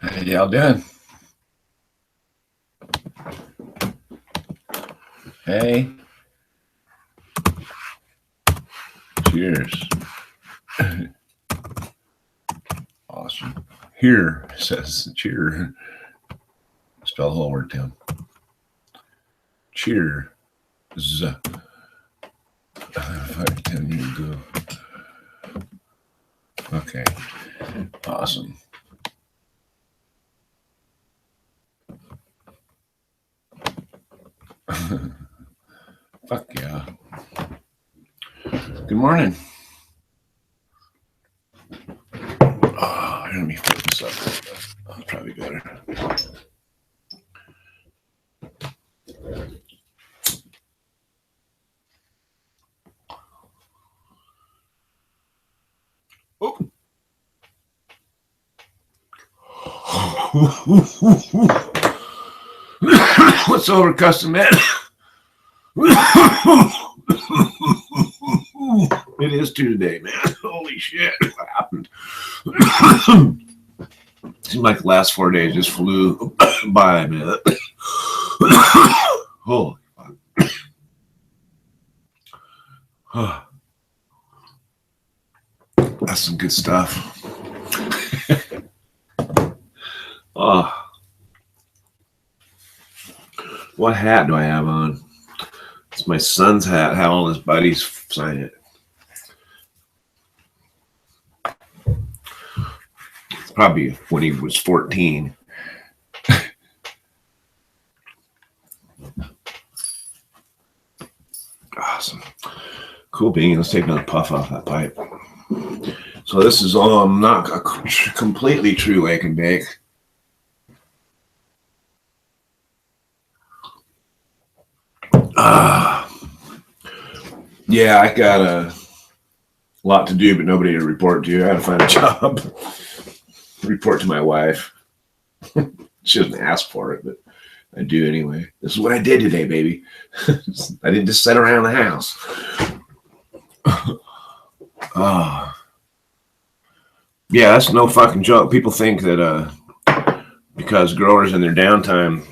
How y'all doing? Hey. Cheers. Awesome. Here says cheer. Spell the whole word, Tim. Cheer. Z. 5, 10 years ago. Okay. Awesome. Fuck yeah. Good morning. Oh, let me flip this up. That's probably better. Oh. What's over, custom man? It is Tuesday, man. Holy shit. What happened? Seemed like the last 4 days just flew by, man. Holy fuck. That's some good stuff. What hat do I have on? It's my son's hat. How all his buddies sign it. It's probably when he was 14. Awesome. Cool bean. Let's take another puff off that pipe. So this is not a completely true wake and bake. Yeah, I got a lot to do, but nobody to report to. I had to find a job. Report to my wife. She doesn't ask for it, but I do anyway. This is what I did today, baby. I didn't just sit around the house. Yeah, that's no fucking joke. People think that because growers in their downtime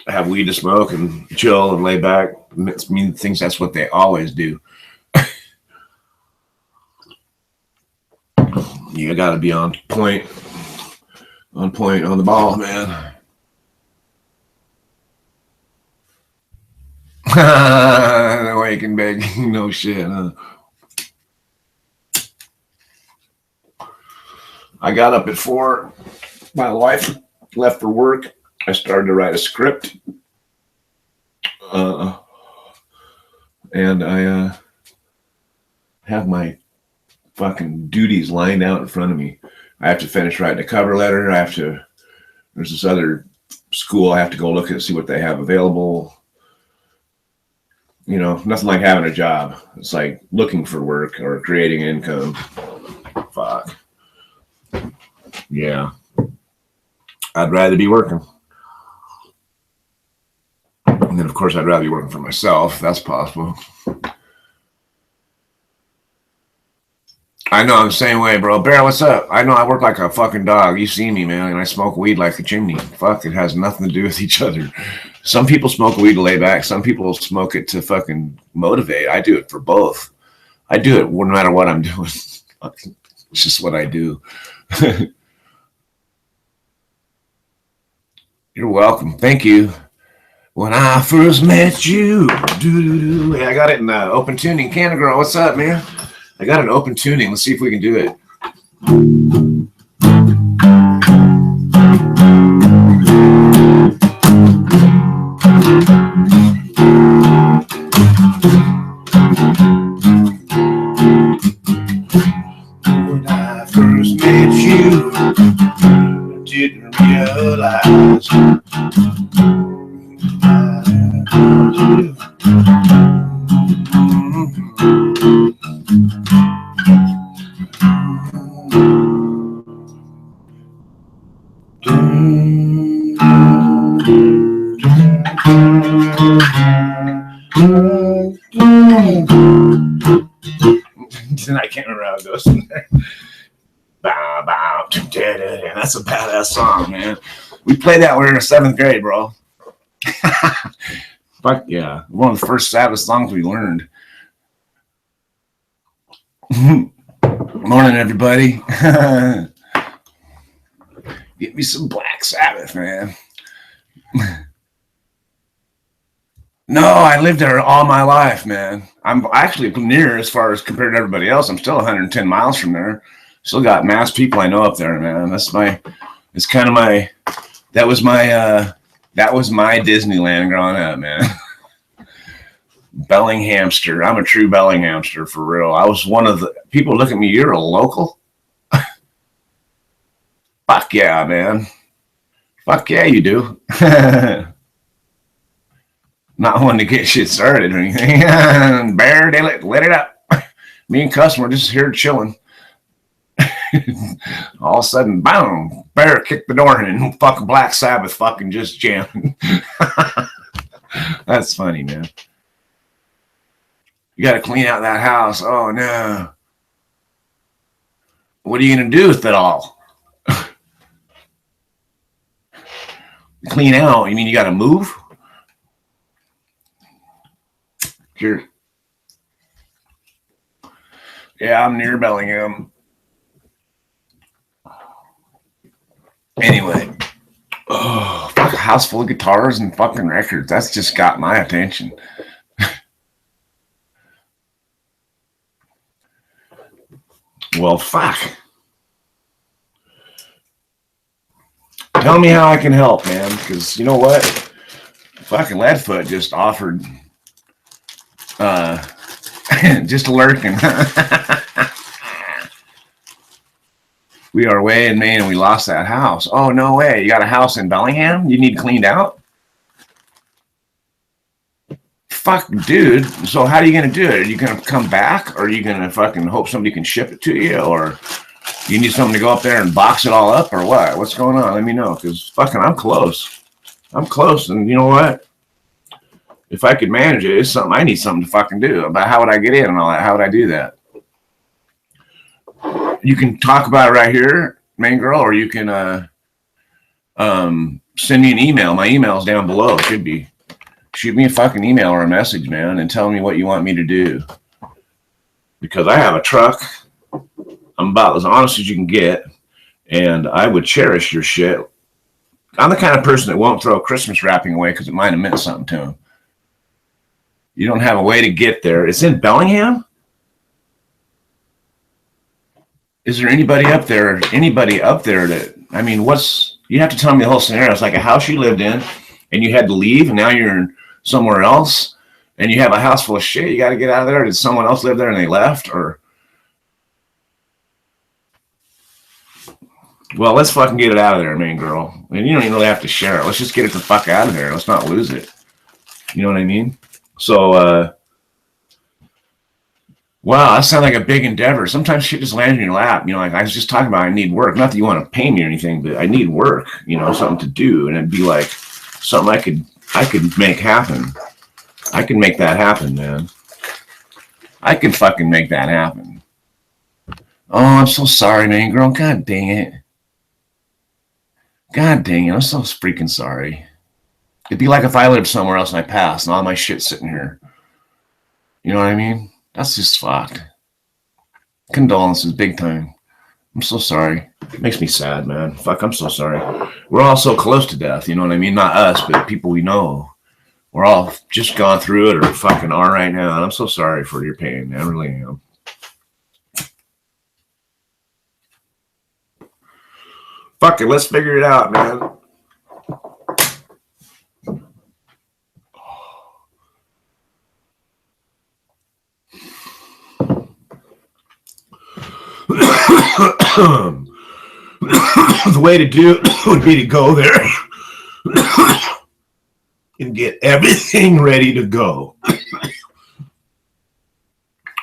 have weed to smoke and chill and lay back, thinks that's what they always do. You got to be on point on the ball, man. Wake and bake, no shit, huh? I got up at 4. My wife left for work. I started to write a script. And I have my fucking duties lined out in front of me. I have to finish writing a cover letter. There's this other school I have to go look at, see what they have available. You know, nothing like having a job. It's like looking for work or creating income. Fuck. Yeah. I'd rather be working. And then, of course, I'd rather be working for myself, if that's possible. I know, I'm the same way, bro. Bear, what's up? I know I work like a fucking dog. You see me, man, and I smoke weed like a chimney. Fuck, it has nothing to do with each other. Some people smoke weed to lay back. Some people smoke it to fucking motivate. I do it for both. I do it no matter what I'm doing. It's just what I do. You're welcome. Thank you. When I first met you, yeah, I got it in open tuning. Canna Girl, what's up, man? I got an open tuning. Let's see if we can do it. When I first met you, I didn't realize I can't remember how it goes in there. Bow, bow, man. That's a badass song, man. We played that when we were in 7th grade, bro. Fuck yeah. One of the first Sabbath songs we learned. Morning, everybody. Get me some Black Sabbath, man. No, I lived there all my life, man. I'm actually near as far as compared to everybody else. I'm still 110 miles from there. Still got mass people I know up there, man. That was my Disneyland growing up, man. Bellinghamster. I'm a true Bellinghamster for real. I was one of the people look at me, you're a local? Fuck yeah, man. Fuck yeah, you do. Not one to get shit started or anything. Bear, they let it up. Me and customer just here chilling. All of a sudden, boom, Bear kicked the door in and fucking Black Sabbath fucking just jammed. That's funny, man. You got to clean out that house. Oh, no. What are you going to do with it all? Clean out? You mean you got to move? Here. Yeah, I'm near Bellingham. Anyway. Oh, fuck, a house full of guitars and fucking records. That's just got my attention. Well, fuck. Tell me how I can help, man, because you know what? Fucking Leadfoot just offered just lurking. We are away in Maine and we lost that house. Oh, no way. You got a house in Bellingham? You need cleaned out? Fuck, dude. So how are you going to do it? Are you going to come back? Or are you going to fucking hope somebody can ship it to you? Or you need someone to go up there and box it all up or what? What's going on? Let me know, because fucking I'm close. I'm close. And you know what? If I could manage it, it's something I need something to fucking do. About how would I get in and all that? How would I do that? You can talk about it right here, main girl, or you can send me an email. My email's down below. It should be. Shoot me a fucking email or a message, man, and tell me what you want me to do. Because I have a truck. I'm about as honest as you can get, and I would cherish your shit. I'm the kind of person that won't throw Christmas wrapping away because it might have meant something to him. You don't have a way to get there. It's in Bellingham? Is there anybody up there that, I mean, you have to tell me the whole scenario. It's like a house you lived in and you had to leave and now you're somewhere else and you have a house full of shit. You got to get out of there. Did someone else live there and they left? Or, well, let's fucking get it out of there, main girl. And you don't even really have to share it. Let's just get it the fuck out of there. Let's not lose it. You know what I mean? So, wow, that sounds like a big endeavor. Sometimes shit just lands in your lap. You know, like I was just talking about, I need work. Not that you want to pay me or anything, but I need work, you know, something to do. And it'd be like something I could make happen. I can make that happen, man. I can fucking make that happen. Oh, I'm so sorry, man, girl. God dang it. God dang it. I'm so freaking sorry. It'd be like if I lived somewhere else and I passed and all my shit's sitting here. You know what I mean? That's just fucked. Condolences, big time. I'm so sorry. It makes me sad, man. Fuck, I'm so sorry. We're all so close to death, you know what I mean? Not us, but people we know. We're all just gone through it or fucking are right now. And I'm so sorry for your pain, man. I really am. Fuck it, let's figure it out, man. The way to do it would be to go there and get everything ready to go.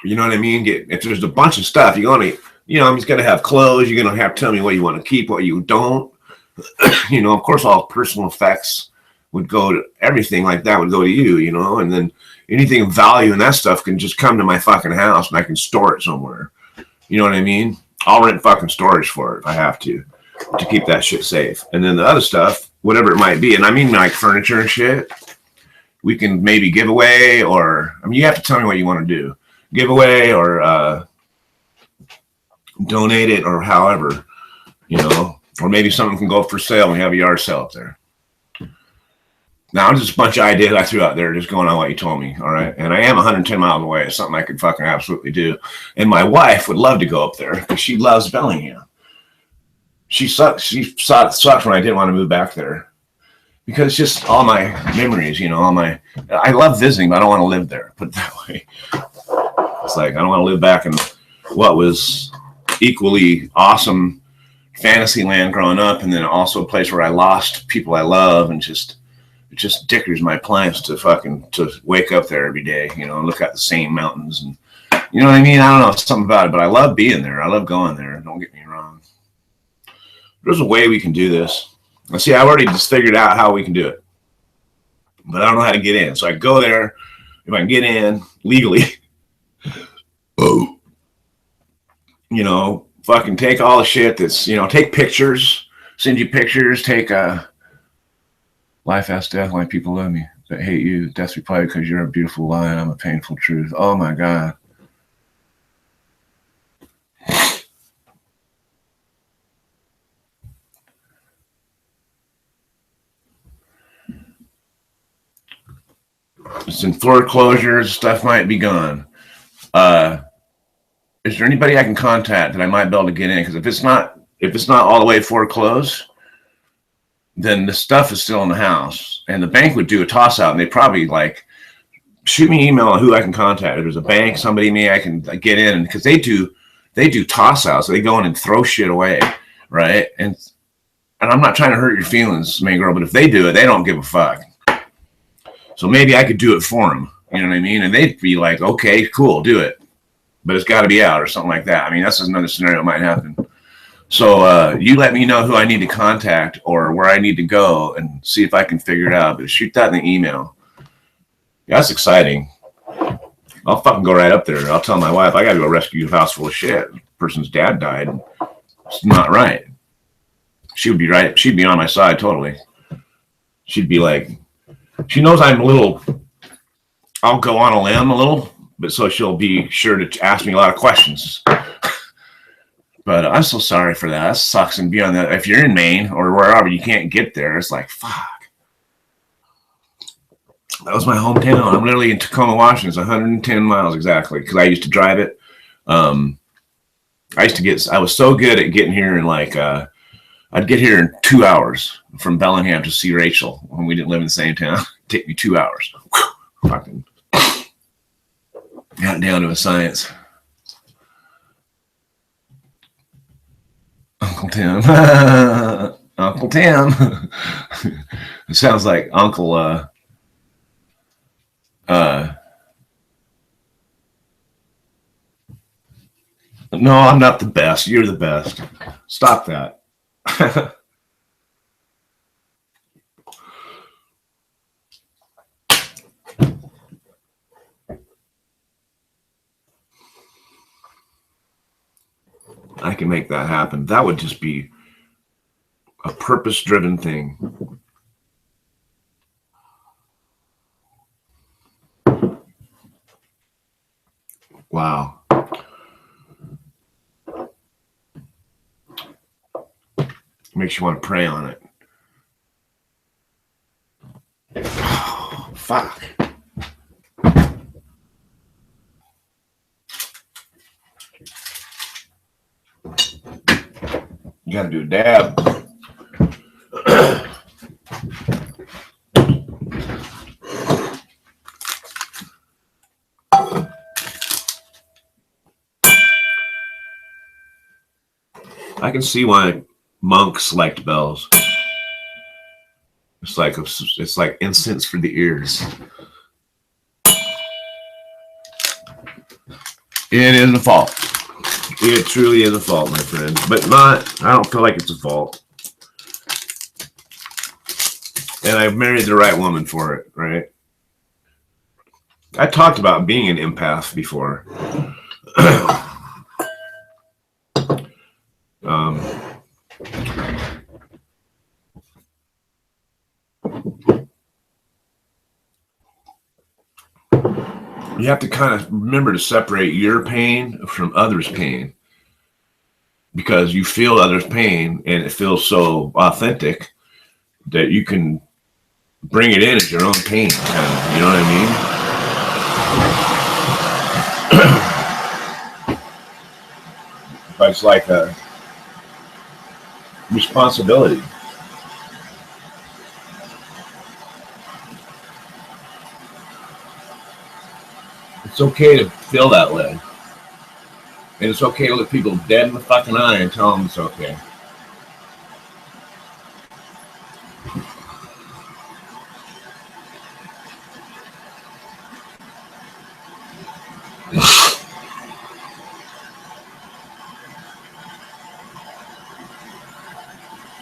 You know what I mean? If there's a bunch of stuff, you're going to, you know, I'm just going to have clothes. You're going to have to tell me what you want to keep, what you don't. You know, of course, all personal effects would go to everything like that would go to you, you know, and then anything of value and that stuff can just come to my fucking house and I can store it somewhere. You know what I mean? I'll rent fucking storage for it if I have to. to keep that shit safe. And then the other stuff, whatever it might be, and I mean like furniture and shit, we can maybe give away, or I mean, you have to tell me what you want to do. Give away or donate it, or however, you know, or maybe something can go for sale and we have a yard sale up there. Now, just a bunch of ideas I threw out there, just going on what you told me, all right? And I am 110 miles away. It's something I could fucking absolutely do. And my wife would love to go up there because she loves Bellingham. She sucks when I didn't want to move back there because it's just all my memories, you know, I love visiting, but I don't want to live there, put it that way. It's like I don't want to live back in what was equally awesome fantasy land growing up, and then also a place where I lost people I love, and it just dickers my plans to wake up there every day, you know, and look at the same mountains, and you know what I mean? I don't know, something about it, but I love being there. I love going there. Don't get me wrong. There's a way we can do this. I see. I've already just figured out how we can do it, but I don't know how to get in. So I go there. If I can get in legally, you know, fucking take all the shit that's, you know, take pictures, send you pictures, take life has death, why people love me, but hate you. Death's reply because you're a beautiful lie and I'm a painful truth. Oh my God. It's in foreclosures, stuff might be gone. Is there anybody I can contact that I might be able to get in? Because if it's not all the way foreclosed, then the stuff is still in the house. And the bank would do a toss out, and they probably like shoot me an email on who I can contact. If there's a bank, somebody me I can get in, because they do toss outs. So they go in and throw shit away, right? And I'm not trying to hurt your feelings, main girl, but if they do it, they don't give a fuck. So maybe I could do it for them. You know what I mean? And they'd be like, okay, cool, do it. But it's got to be out or something like that. I mean, that's another scenario that might happen. So you let me know who I need to contact or where I need to go and see if I can figure it out. But shoot that in the email. Yeah, that's exciting. I'll fucking go right up there. I'll tell my wife, I got to go rescue a house full of shit. The person's dad died. It's not right. She would be right. She'd be on my side totally. She'd be like, she knows I'm I'll go on a limb a little, but so she'll be sure to ask me a lot of questions. But I'm so sorry for that. That sucks. And beyond that, if you're in Maine or wherever, you can't get there. It's like, fuck. That was my hometown. I'm literally in Tacoma, Washington. It's 110 miles exactly because I used to drive it. I was so good at getting here in like, I'd get here in 2 hours from Bellingham to see Rachel when we didn't live in the same town. It'd take me 2 hours. Fucking got down to a science. Uncle Tim. Uncle Tim. It sounds like Uncle no, I'm not the best. You're the best. Stop that. I can make that happen. That would just be a purpose-driven thing. Wow. Makes you want to pray on it. Oh, fuck. You got to do a dab. I can see why monks liked bells. It's like incense for the ears. It is a fault. It truly is a fault, my friend. But I don't feel like it's a fault. And I've married the right woman for it, right? I talked about being an empath before. You have to kind of remember to separate your pain from others' pain, because you feel others' pain and it feels so authentic that you can bring it in as your own pain, kind of, you know what I mean? But it's like a responsibility. It's okay to feel that way. And it's okay to look people dead in the fucking eye and tell them it's okay.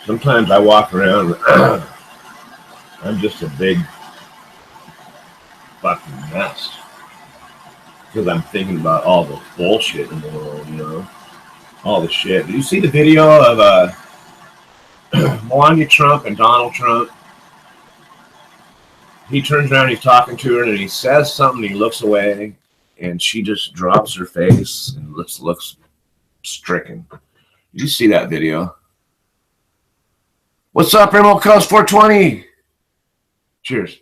Sometimes I walk around, I'm just a big fucking mess. Because I'm thinking about all the bullshit in the world, you know? All the shit. Did you see the video of Melania Trump and Donald Trump? He turns around, he's talking to her, and he says something, he looks away, and she just drops her face and looks stricken. Did you see that video? What's up, Emerald Coast 420? Cheers.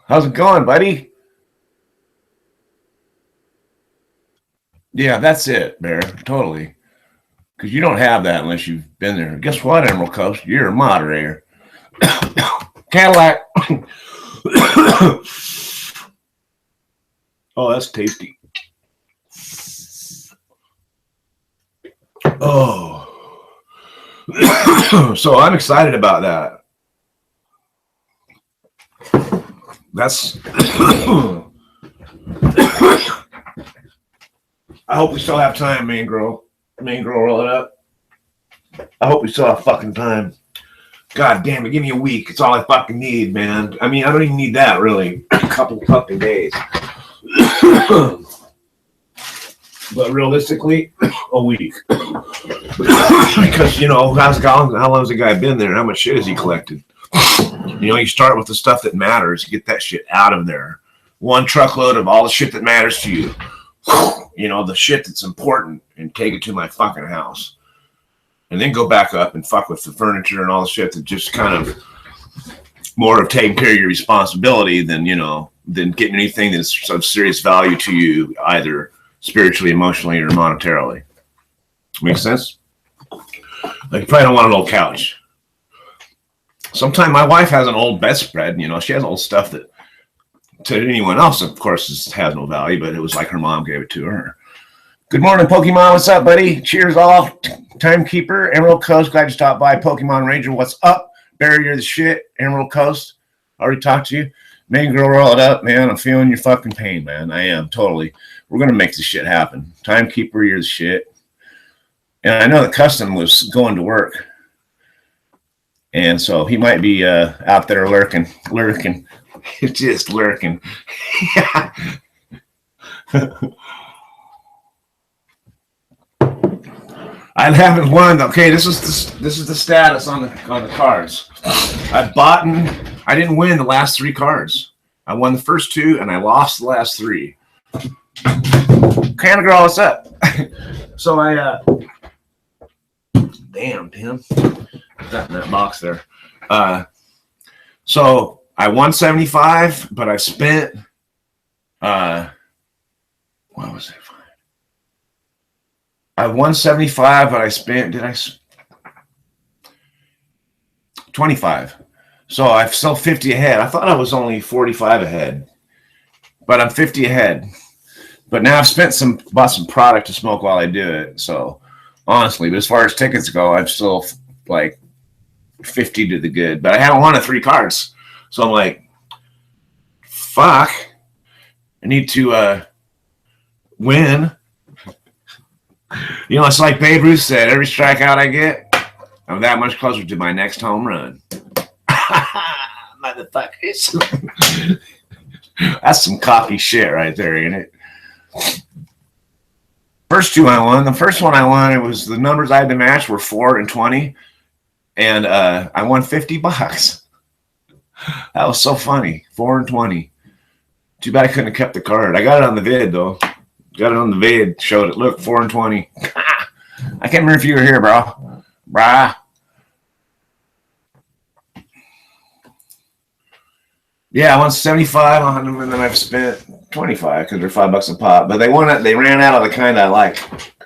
How's it going, buddy? Yeah, that's it, Bear. Totally. Because you don't have that unless you've been there. Guess what, Emerald Coast? You're a moderator. Cadillac. Oh, that's tasty. Oh. So I'm excited about that. That's I hope we still have time, main girl. Main girl, roll it up. I hope we still have fucking time. God damn it, give me a week. It's all I fucking need, man. I mean, I don't even need that, really. A couple fucking days. But realistically, a week. Because, you know, how long has the guy been there? How much shit has he collected? You know, you start with the stuff that matters. Get that shit out of there. One truckload of all the shit that matters to you. You know, the shit that's important, and take it to my fucking house. And then go back up and fuck with the furniture and all the shit that just kind of more of taking care of your responsibility than, you know, than getting anything that's of serious value to you, either spiritually, emotionally, or monetarily. Make sense? Like, you probably don't want an old couch. Sometimes my wife has an old bedspread, you know, she has old stuff that to anyone else, of course, has no value, but it was like her mom gave it to her. Good morning, Pokemon. What's up, buddy? Cheers, all. Timekeeper, Emerald Coast. Glad you stopped by. Pokemon Ranger, what's up? Barry, you're the shit. Emerald Coast. Already talked to you. Main girl, roll it up, man. I'm feeling your fucking pain, man. I am, totally. We're going to make this shit happen. Timekeeper, you're the shit. And I know that Custom was going to work. And so he might be out there lurking. Just lurking. I haven't won. Okay, this is the status on the cards. I didn't win the last 3 cards. I won the first 2 and I lost the last 3. Canada girl, what's up? So I damn Tim. That in that box there. So I won 75, but I spent what was it? I won 75, but I spent 25. So I'm still 50 ahead. I thought I was only 45 ahead, but I'm 50 ahead. But now I've bought some product to smoke while I do it. So honestly, but as far as tickets go, I'm still like 50 to the good. But I haven't won 3 cards. So I'm like, fuck. I need to win. You know, it's like Babe Ruth said, every strikeout I get, I'm that much closer to my next home run. Motherfuckers. That's some cocky shit right there, ain't it? First two I won. The first one I won, it was the numbers I had to match were 4 and 20. And I won $50. That was so funny. 4 and 20. Too bad I couldn't have kept the card. I got it on the vid though. Got it on the vid. Showed it. Look, 4 and 20. I can't remember if you were here, bro. Brah. Yeah, I won 75 on them, and then I've spent 25 because they're $5 a pop. But they ran out of the kind I like.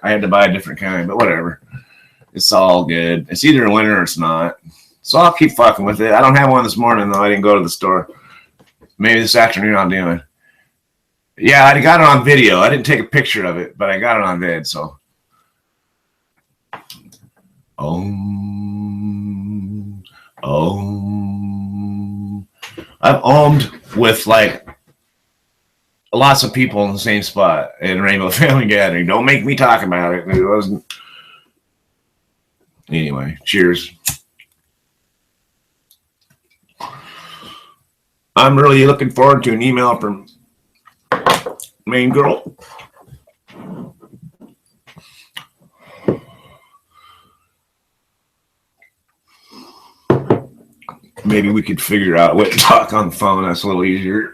I had to buy a different kind, but whatever. It's all good. It's either a winner or it's not. So I'll keep fucking with it. I don't have one this morning though. I didn't go to the store. Maybe this afternoon I'll do it. Yeah, I got it on video. I didn't take a picture of it, but I got it on vid. So, I've ohmed with like lots of people in the same spot in Rainbow Family Gathering. Don't make me talk about it. It wasn't. Anyway, cheers. I'm really looking forward to an email from Main Girl. Maybe we could figure out what to talk on the phone. That's a little easier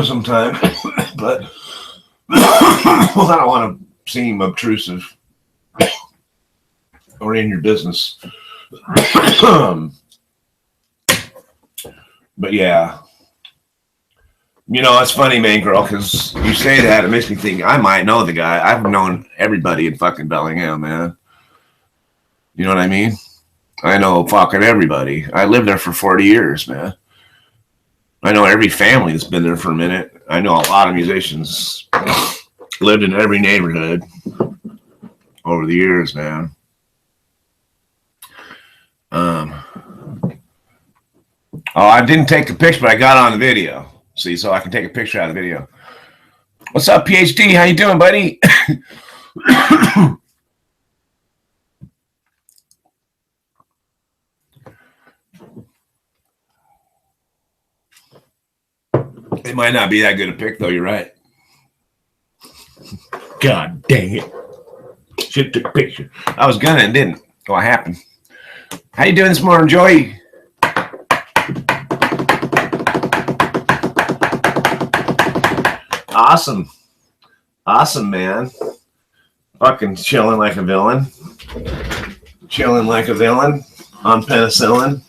sometimes. But well, I don't want to seem obtrusive or in your business. But yeah. You know, it's funny, Main Girl, because you say that, it makes me think I might know the guy. I've known everybody in fucking Bellingham, man. You know what I mean? I know fucking everybody. I lived there for 40 years, man. I know every family that's been there for a minute. I know a lot of musicians. Lived in every neighborhood over the years, man. Oh, I didn't take a picture, but I got on the video. See, so I can take a picture out of the video. What's up, PhD? How you doing, buddy? It might not be that good a pic, though. You're right. God dang it. Should took a picture. I was gonna and didn't. What happened? How you doing this morning, Joey? Awesome. Awesome, man. Fucking chilling like a villain. Chilling like a villain on penicillin.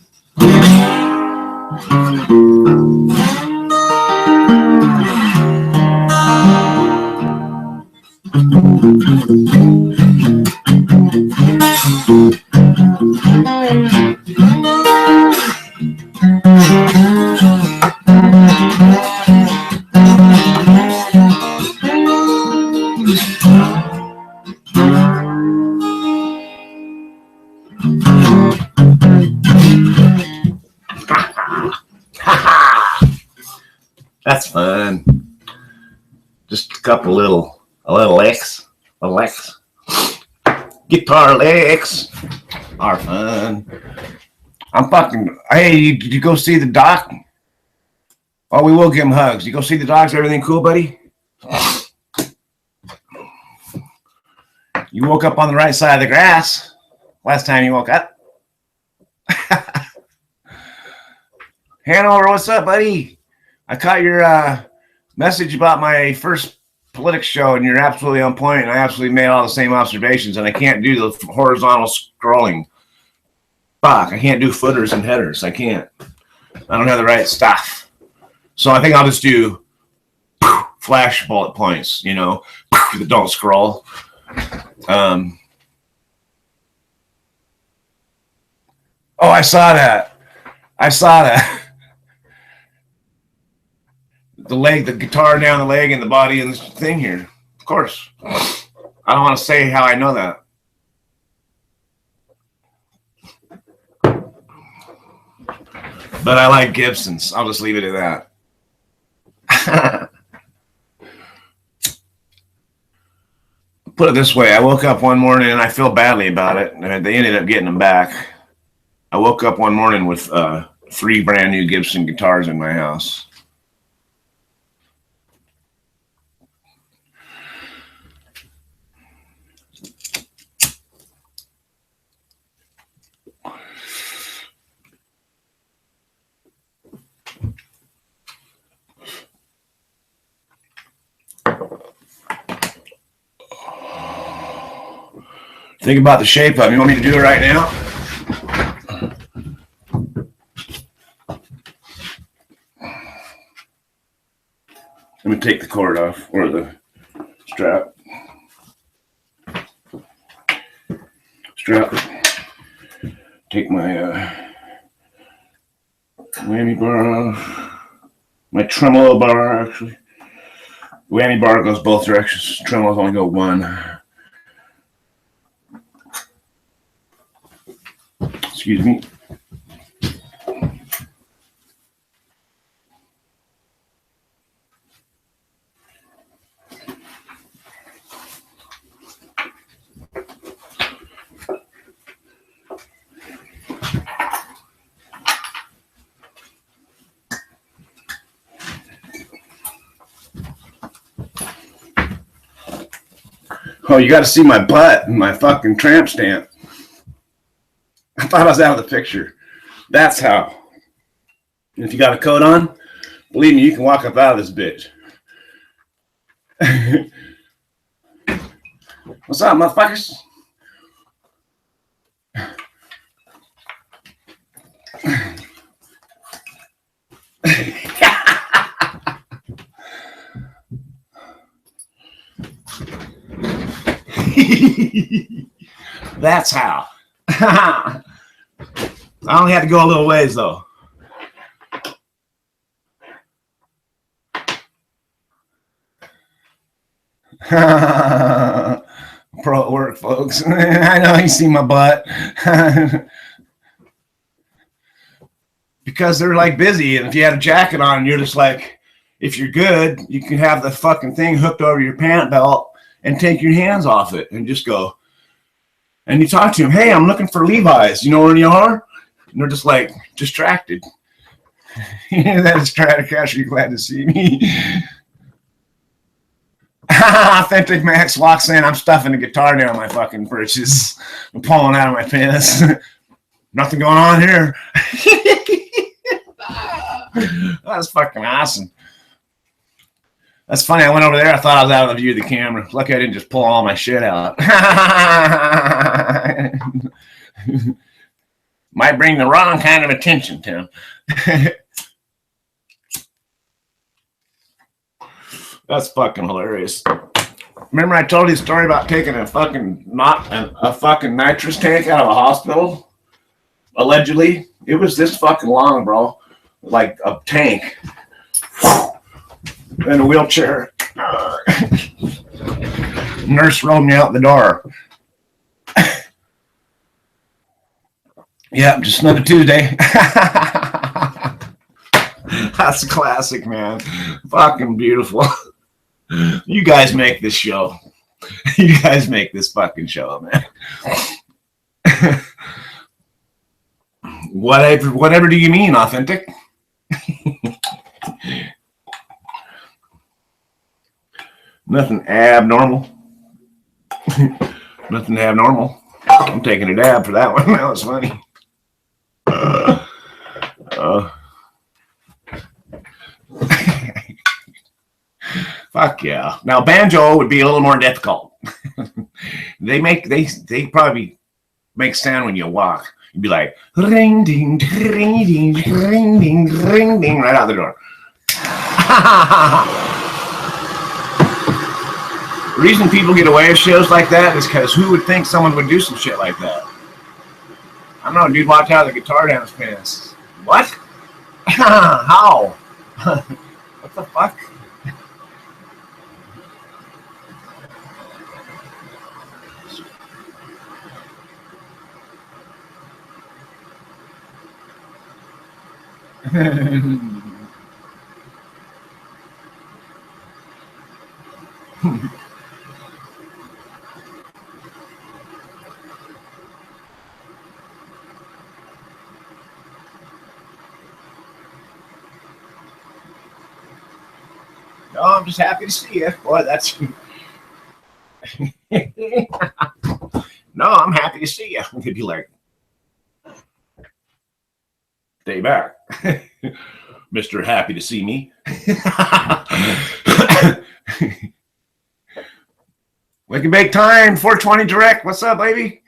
That's fun. Just a couple little licks. Guitar licks are fun. I'm fucking. Hey, did you go see the doc? Oh, we will give him hugs. You go see the docs. Everything cool, buddy? You woke up on the right side of the grass last time you woke up. Hanover, what's up, buddy? I caught your message about my first politics show, and you're absolutely on point. And I absolutely made all the same observations, and I can't do the horizontal scrolling. Fuck, I can't do footers and headers. I can't. I don't have the right stuff. So I think I'll just do flash bullet points, you know, that don't scroll. Oh, I saw that. The leg, the guitar down the leg and the body and this thing here. Of course. I don't want to say how I know that. But I like Gibsons. I'll just leave it at that. Put it this way. I woke up one morning and I feel badly about it. And they ended up getting them back. I woke up one morning with 3 brand new Gibson guitars in my house. Think about the shape of it. You want me to do it right now? Let me take the cord off, or the strap. Take my whammy bar off. My tremolo bar, actually. Whammy bar goes both directions. Tremolos only go one. Excuse me. Oh, you got to see my butt and my fucking tramp stamp. I thought I was out of the picture. That's how. If you got a coat on, believe me, you can walk up out of this bitch. What's up, motherfuckers? That's how. I only had to go a little ways though. Pro at work, folks. I know you see my butt. Because they're like busy, and if you had a jacket on, you're just like, if you're good, you can have the fucking thing hooked over your pant belt and take your hands off it and just go. And you talk to them, hey, I'm looking for Levi's. You know where you are? And they're just like distracted. That is Stratocaster. You're glad to see me. Authentic Max walks in. I'm stuffing the guitar down my fucking britches. I'm pulling out of my pants. Nothing going on here. That's fucking awesome. That's funny. I went over there. I thought I was out of the view of the camera. Lucky I didn't just pull all my shit out. Might bring the wrong kind of attention, Tim. That's fucking hilarious. Remember I told you the story about taking a fucking nitrous tank out of a hospital? Allegedly. It was this fucking long, bro. Like a tank. In a wheelchair. Nurse rolled me out the door. Yep, just another Tuesday. That's a classic, man. Fucking beautiful. You guys make this show. You guys make this fucking show, man. Whatever do you mean, authentic? Nothing abnormal. Nothing abnormal. I'm taking a dab for that one. That was funny. Fuck yeah. Now banjo would be a little more difficult. They probably make sound when you walk. You'd be like ring ding ring ding ring ding ring ding right out the door. The reason people get away with shows like that is because who would think someone would do some shit like that? I don't know, dude walked out with a guitar down his pants. What? How? What the fuck? Oh, I'm just happy to see you. Boy, that's... No, I'm happy to see you. He'd be like, stay back. Mr. Happy to see me. Wake and bake time, 420 direct. What's up, baby?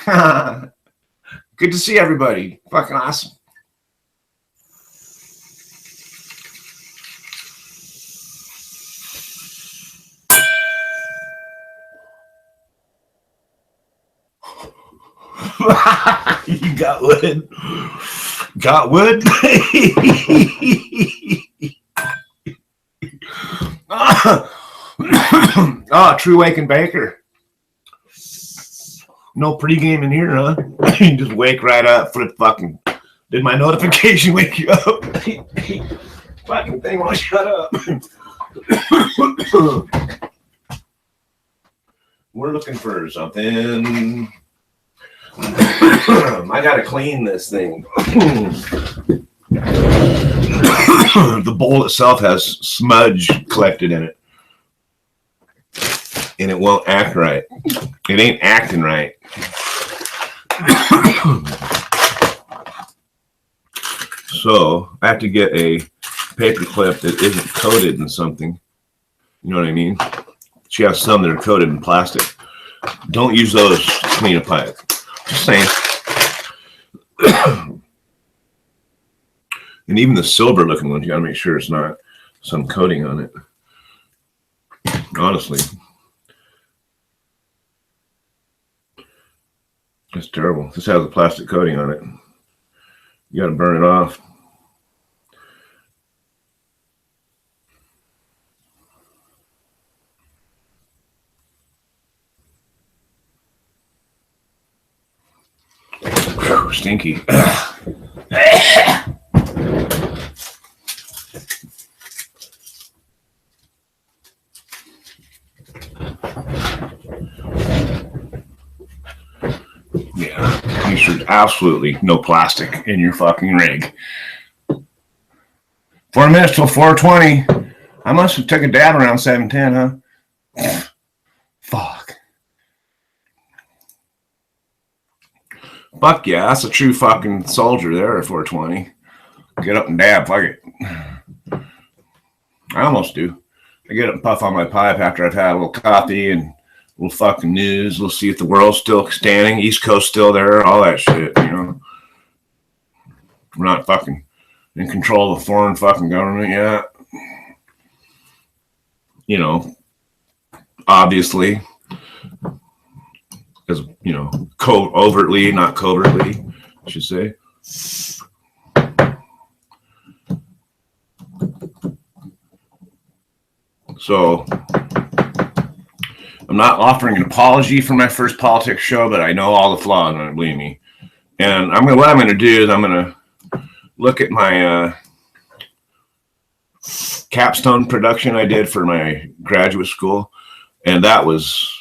Good to see everybody. Fucking awesome. You got wood. Got wood? Oh, true wake and baker. No pregame in here, huh? You just wake right up, flip fucking. Did my notification wake you up? Fucking thing won't shut up. We're looking for something. I gotta clean this thing. The bowl itself has smudge collected in it. And it won't act right. It ain't acting right. So I have to get a paper clip that isn't coated in something. You know what I mean? She has some that are coated in plastic. Don't use those to clean a pipe. Just saying. And even the silver looking ones, you gotta make sure it's not some coating on it. Honestly. It's terrible. This has a plastic coating on it. You gotta burn it off. Whew, stinky. Yeah, you should absolutely no plastic in your fucking rig. 4 minutes till 4:20. I must have took a dab around 7:10, huh? Fuck. Fuck yeah, that's a true fucking soldier there at 4:20. Get up and dab, fuck it. I almost do. I get up and puff on my pipe after I've had a little coffee and a little fucking news. We'll see if the world's still standing, East Coast still there, all that shit, you know. We're not fucking in control of the foreign fucking government yet. You know, obviously. As you know, overtly, not covertly, I should say. So, I'm not offering an apology for my first politics show, but I know all the flaws, believe me. And what I'm going to do is I'm going to look at my capstone production I did for my graduate school, and that was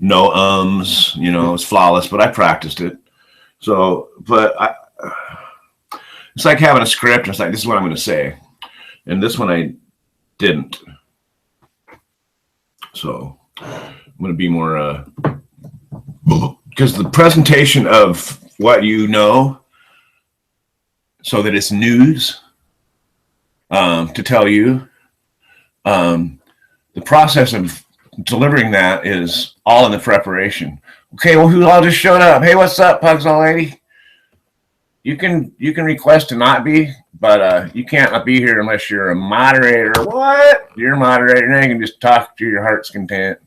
no ums, you know, it's flawless, but I practiced it. So, it's like having a script. It's like, this is what I'm going to say. And this one I didn't. So, I'm going to be more, because the presentation of what you know, so that it's news, to tell you, the process of delivering that is all in the preparation. Okay, well, who all just showed up? Hey, what's up, Pugs All Lady? You can request to not be, but you can't not be here unless you're a moderator. What? You're a moderator. Now you can just talk to your heart's content.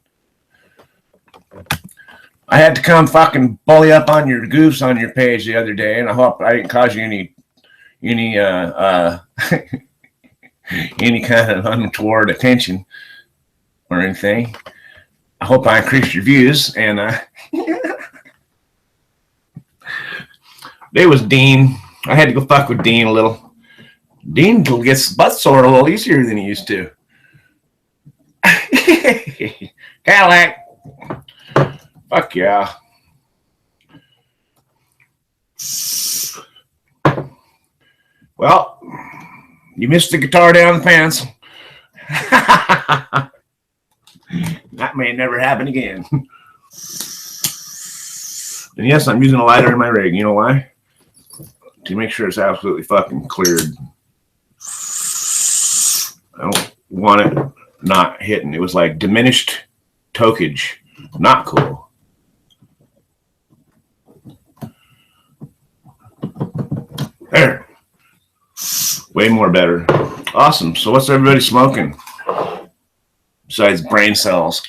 I had to come fucking bully up on your goofs on your page the other day, and I hope I didn't cause you any any kind of untoward attention or anything. I hope I increased your views. And it was Dean. I had to go fuck with Dean a little. Dean gets butt sore a little easier than he used to. Cadillac. Fuck yeah. Well, you missed the guitar down the pants. That may never happen again. And yes, I'm using a lighter in my rig. You know why? To make sure it's absolutely fucking cleared. I don't want it not hitting. It was like diminished Tokage. Not cool. There. Way more better. Awesome. So what's everybody smoking? Besides brain cells.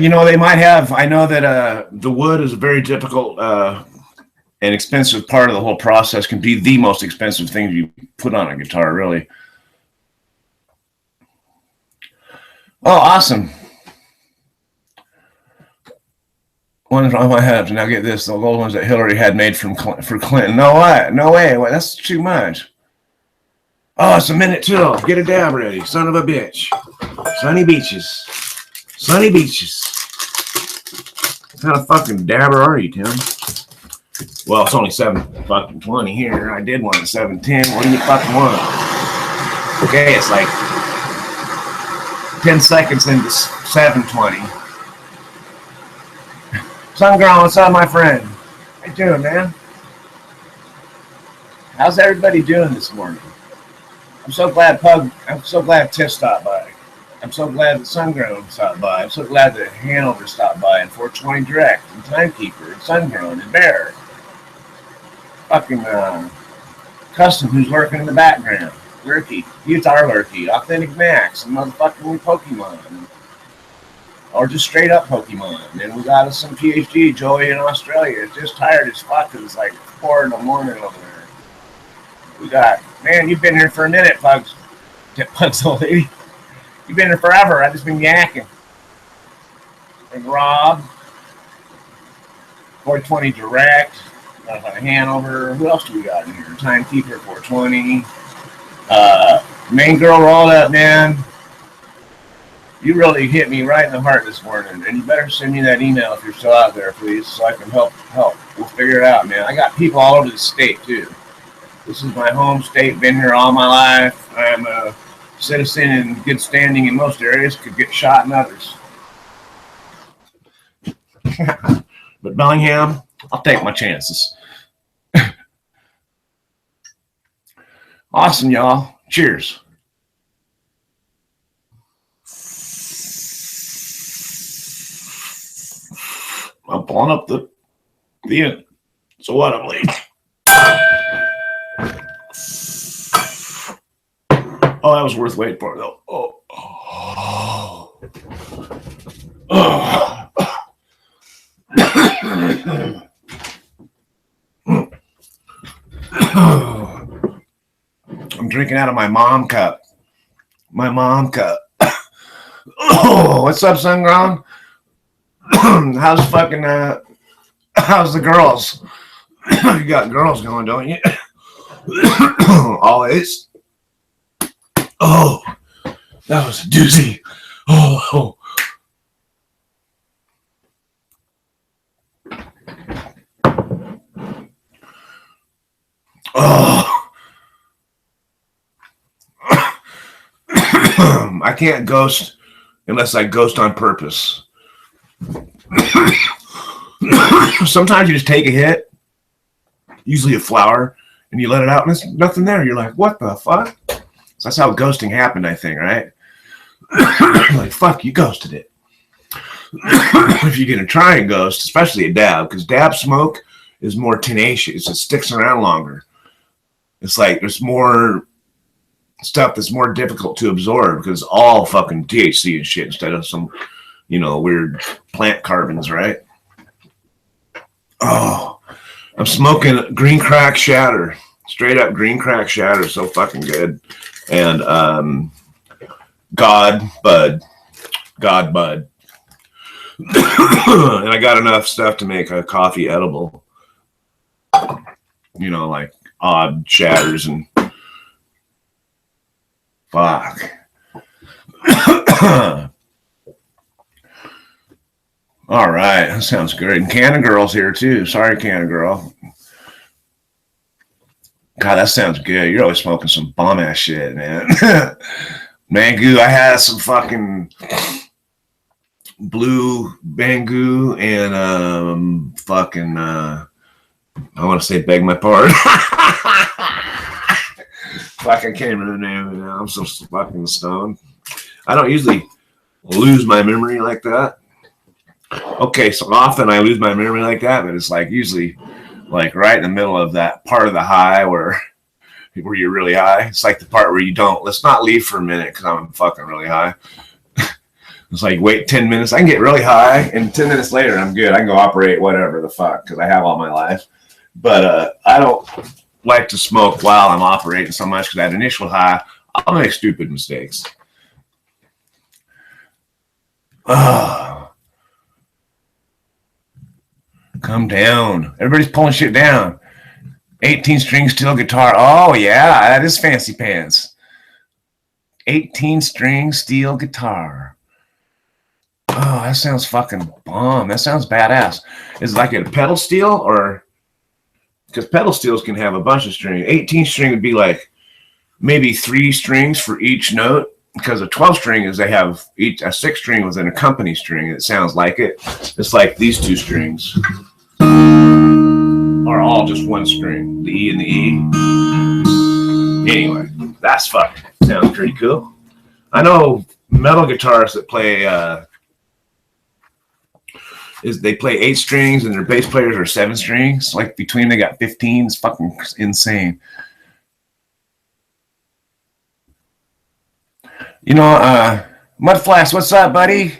They might have. I know that the wood is a very difficult and expensive part of the whole process. Can be the most expensive thing you put on a guitar, really. Oh, awesome. Ones on my head. Now get this: the old ones that Hillary had made for Clinton. No way, no way. Well, that's too much. Oh, it's a minute till. Get a dab ready, son of a bitch. Sunny beaches, sunny beaches. What kind of fucking dabber are you, Tim? Well, it's only 7:20 here. I did one at 7:10. What do you fucking want? Okay, it's like 10 seconds into 7:20. Sungrown, what's up, my friend? How you doing, man? How's everybody doing this morning? I'm so glad Tiff stopped by. I'm so glad that Sungrown stopped by. I'm so glad that Hanover stopped by, and 420 Direct, and Timekeeper, and Sungrown, and Bear. Fucking Custom, who's lurking in the background. Lurky. Guitar Lurky. Authentic Max, and motherfucking Pokemon. Or just straight up Pokemon. And we got us some PhD, Joey in Australia. Just tired as fuck. It's like 4 in the morning over there. We got, man, you've been here for a minute, Pugs. Pugs, old lady. You've been here forever. I've just been yakking. And Rob. 420 Direct. Hanover. Who else do we got in here? Timekeeper 420. Main girl rolled up, man. You really hit me right in the heart this morning, and you better send me that email if you're still out there, please, so I can help. We'll figure it out, man. I got people all over the state, too. This is my home state, been here all my life. I'm a citizen in good standing in most areas, could get shot in others. But Bellingham, I'll take my chances. Awesome, y'all. Cheers. I'm pulling up the end. So what, I'm late. Oh, that was worth waiting for, though. I'm drinking out of my mom cup. My mom cup. What's up, Sungrown? How's the girls? You got girls going, don't you? Always. Oh, that was a doozy. Oh. I can't ghost unless I ghost on purpose. Sometimes you just take a hit, usually a flower, and you let it out and there's nothing there. You're like, what the fuck? So that's how ghosting happened, I think, right? Like, fuck, you ghosted it. If you're going to try and ghost, especially a dab, because dab smoke is more tenacious. It sticks around longer. It's like there's more stuff that's more difficult to absorb because it's all fucking THC and shit instead of some, weird plant carbons, right? Oh, I'm smoking green crack shatter. Straight up green crack shatter. So fucking good. And God bud. And I got enough stuff to make a coffee edible. Like odd shatters and fuck. All right, that sounds great. And Canna Girl's here too. Sorry, Canna Girl. God, that sounds good. You're always smoking some bomb ass shit, man. Mango, I had some fucking blue Bangu and I want to say beg my pardon. Fuck, I can't remember the name of it now. I'm so fucking stoned. I don't usually lose my memory like that. Okay, so often I lose my memory like that, but it's like usually like right in the middle of that part of the high where you're really high. It's like the part where you don't. Let's not leave for a minute because I'm fucking really high. It's like wait 10 minutes. I can get really high, and 10 minutes later I'm good. I can go operate whatever the fuck because I have all my life. But I don't like to smoke while I'm operating so much because that initial high, I'll make stupid mistakes. Oh, come down. Everybody's pulling shit down. 18-string steel guitar. Oh, yeah, that is fancy pants. 18-string steel guitar. Oh, that sounds fucking bomb. That sounds badass. Is it like a pedal steel or... Because pedal steels can have a bunch of strings. 18-string would be like maybe 3 strings for each note. Because a 12-string is they have each a 6-string with an accompany string. It sounds like it. It's like these 2 strings are all just one string. The E and the E. Anyway, that's fucking sounds pretty cool. I know metal guitarists that play they play 8 strings and their bass players are 7 strings. Like between they got 15. It's fucking insane. You know, Mudflash, what's up, buddy?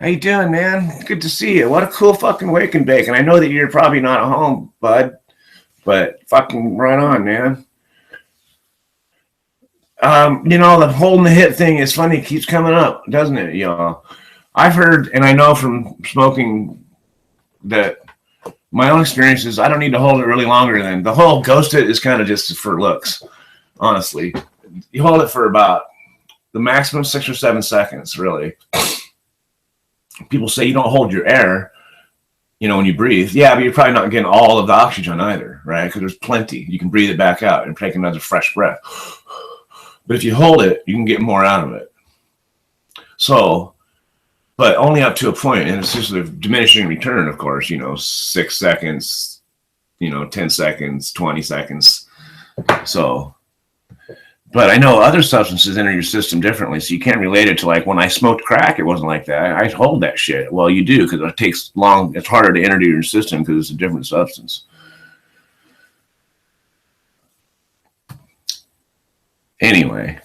How you doing, man? Good to see you. What a cool fucking wake and bake. And I know that you're probably not at home, bud, but fucking right on, man. You know, the holding the hit thing is funny. It keeps coming up, doesn't it, y'all? I've heard, and I know from smoking that my own experience is I don't need to hold it really longer than the whole ghost it is kind of just for looks, honestly. You hold it for about the maximum 6 or 7 seconds, really. People say you don't hold your air, you know, when you breathe. Yeah, but you're probably not getting all of the oxygen either, right? Because there's plenty. You can breathe it back out and take another fresh breath. But if you hold it, you can get more out of it. So, but only up to a point, and it's just a diminishing return, of course, you know, 6 seconds, you know, 10 seconds, 20 seconds. So, but I know other substances enter your system differently, so you can't relate it to like when I smoked crack, it wasn't like that. I hold that shit. Well, you do because it takes long. It's harder to enter to your system because it's a different substance. Anyway,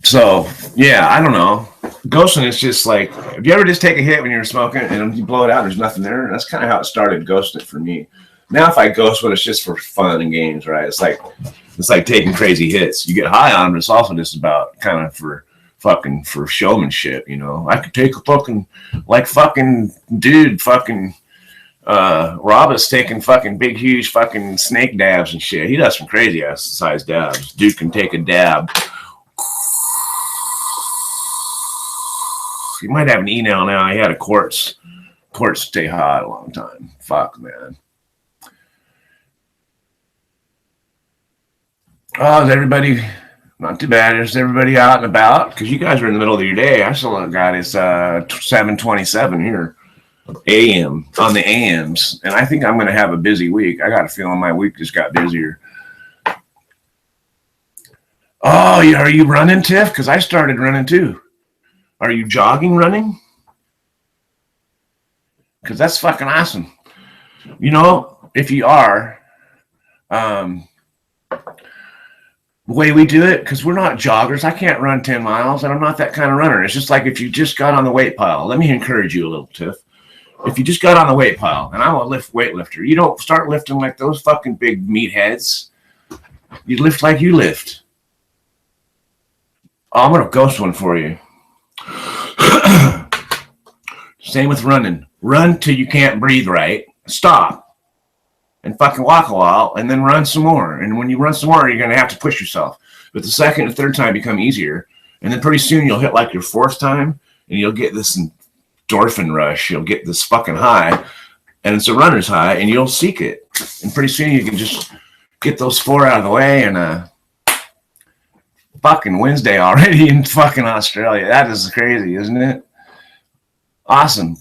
so yeah, I don't know. Ghosting is just like, if you ever just take a hit when you're smoking and you blow it out, there's nothing there. That's kind of how it started ghosting for me. Now, if I ghost one, it's just for fun and games, right? It's like taking crazy hits. You get high on them, but it's also just about kind of for showmanship, you know. I could take a fucking, like fucking dude, fucking Rob is taking fucking big, huge fucking snake dabs and shit. He does some crazy ass size dabs. Dude can take a dab. He might have an E-nail now. He had a quartz stay hot a long time. Fuck, man. Oh, is everybody not too bad? Is everybody out and about? Because you guys are in the middle of your day. I still got it's 7:27 here, a.m. on the AMs, and I think I'm going to have a busy week. I got a feeling my week just got busier. Oh, yeah, are you running, Tiff? Because I started running too. Are you jogging running? Because that's fucking awesome. You know, if you are, the way we do it, because we're not joggers. I can't run 10 miles, and I'm not that kind of runner. It's just like if you just got on the weight pile. Let me encourage you a little, Tiff. If you just got on the weight pile, and I'm a weightlifter, you don't start lifting like those fucking big meatheads. You lift like you lift. Oh, I'm going to ghost one for you. Same with running. Run till you can't breathe right. Stop. And fucking walk a while, and then run some more. And when you run some more, you're going to have to push yourself. But the second and third time become easier. And then pretty soon you'll hit like your 4th time, and you'll get this endorphin rush. You'll get this fucking high, and it's a runner's high, and you'll seek it. And pretty soon you can just get those 4 out of the way, and fucking Wednesday already in fucking Australia. That is crazy, isn't it? Awesome.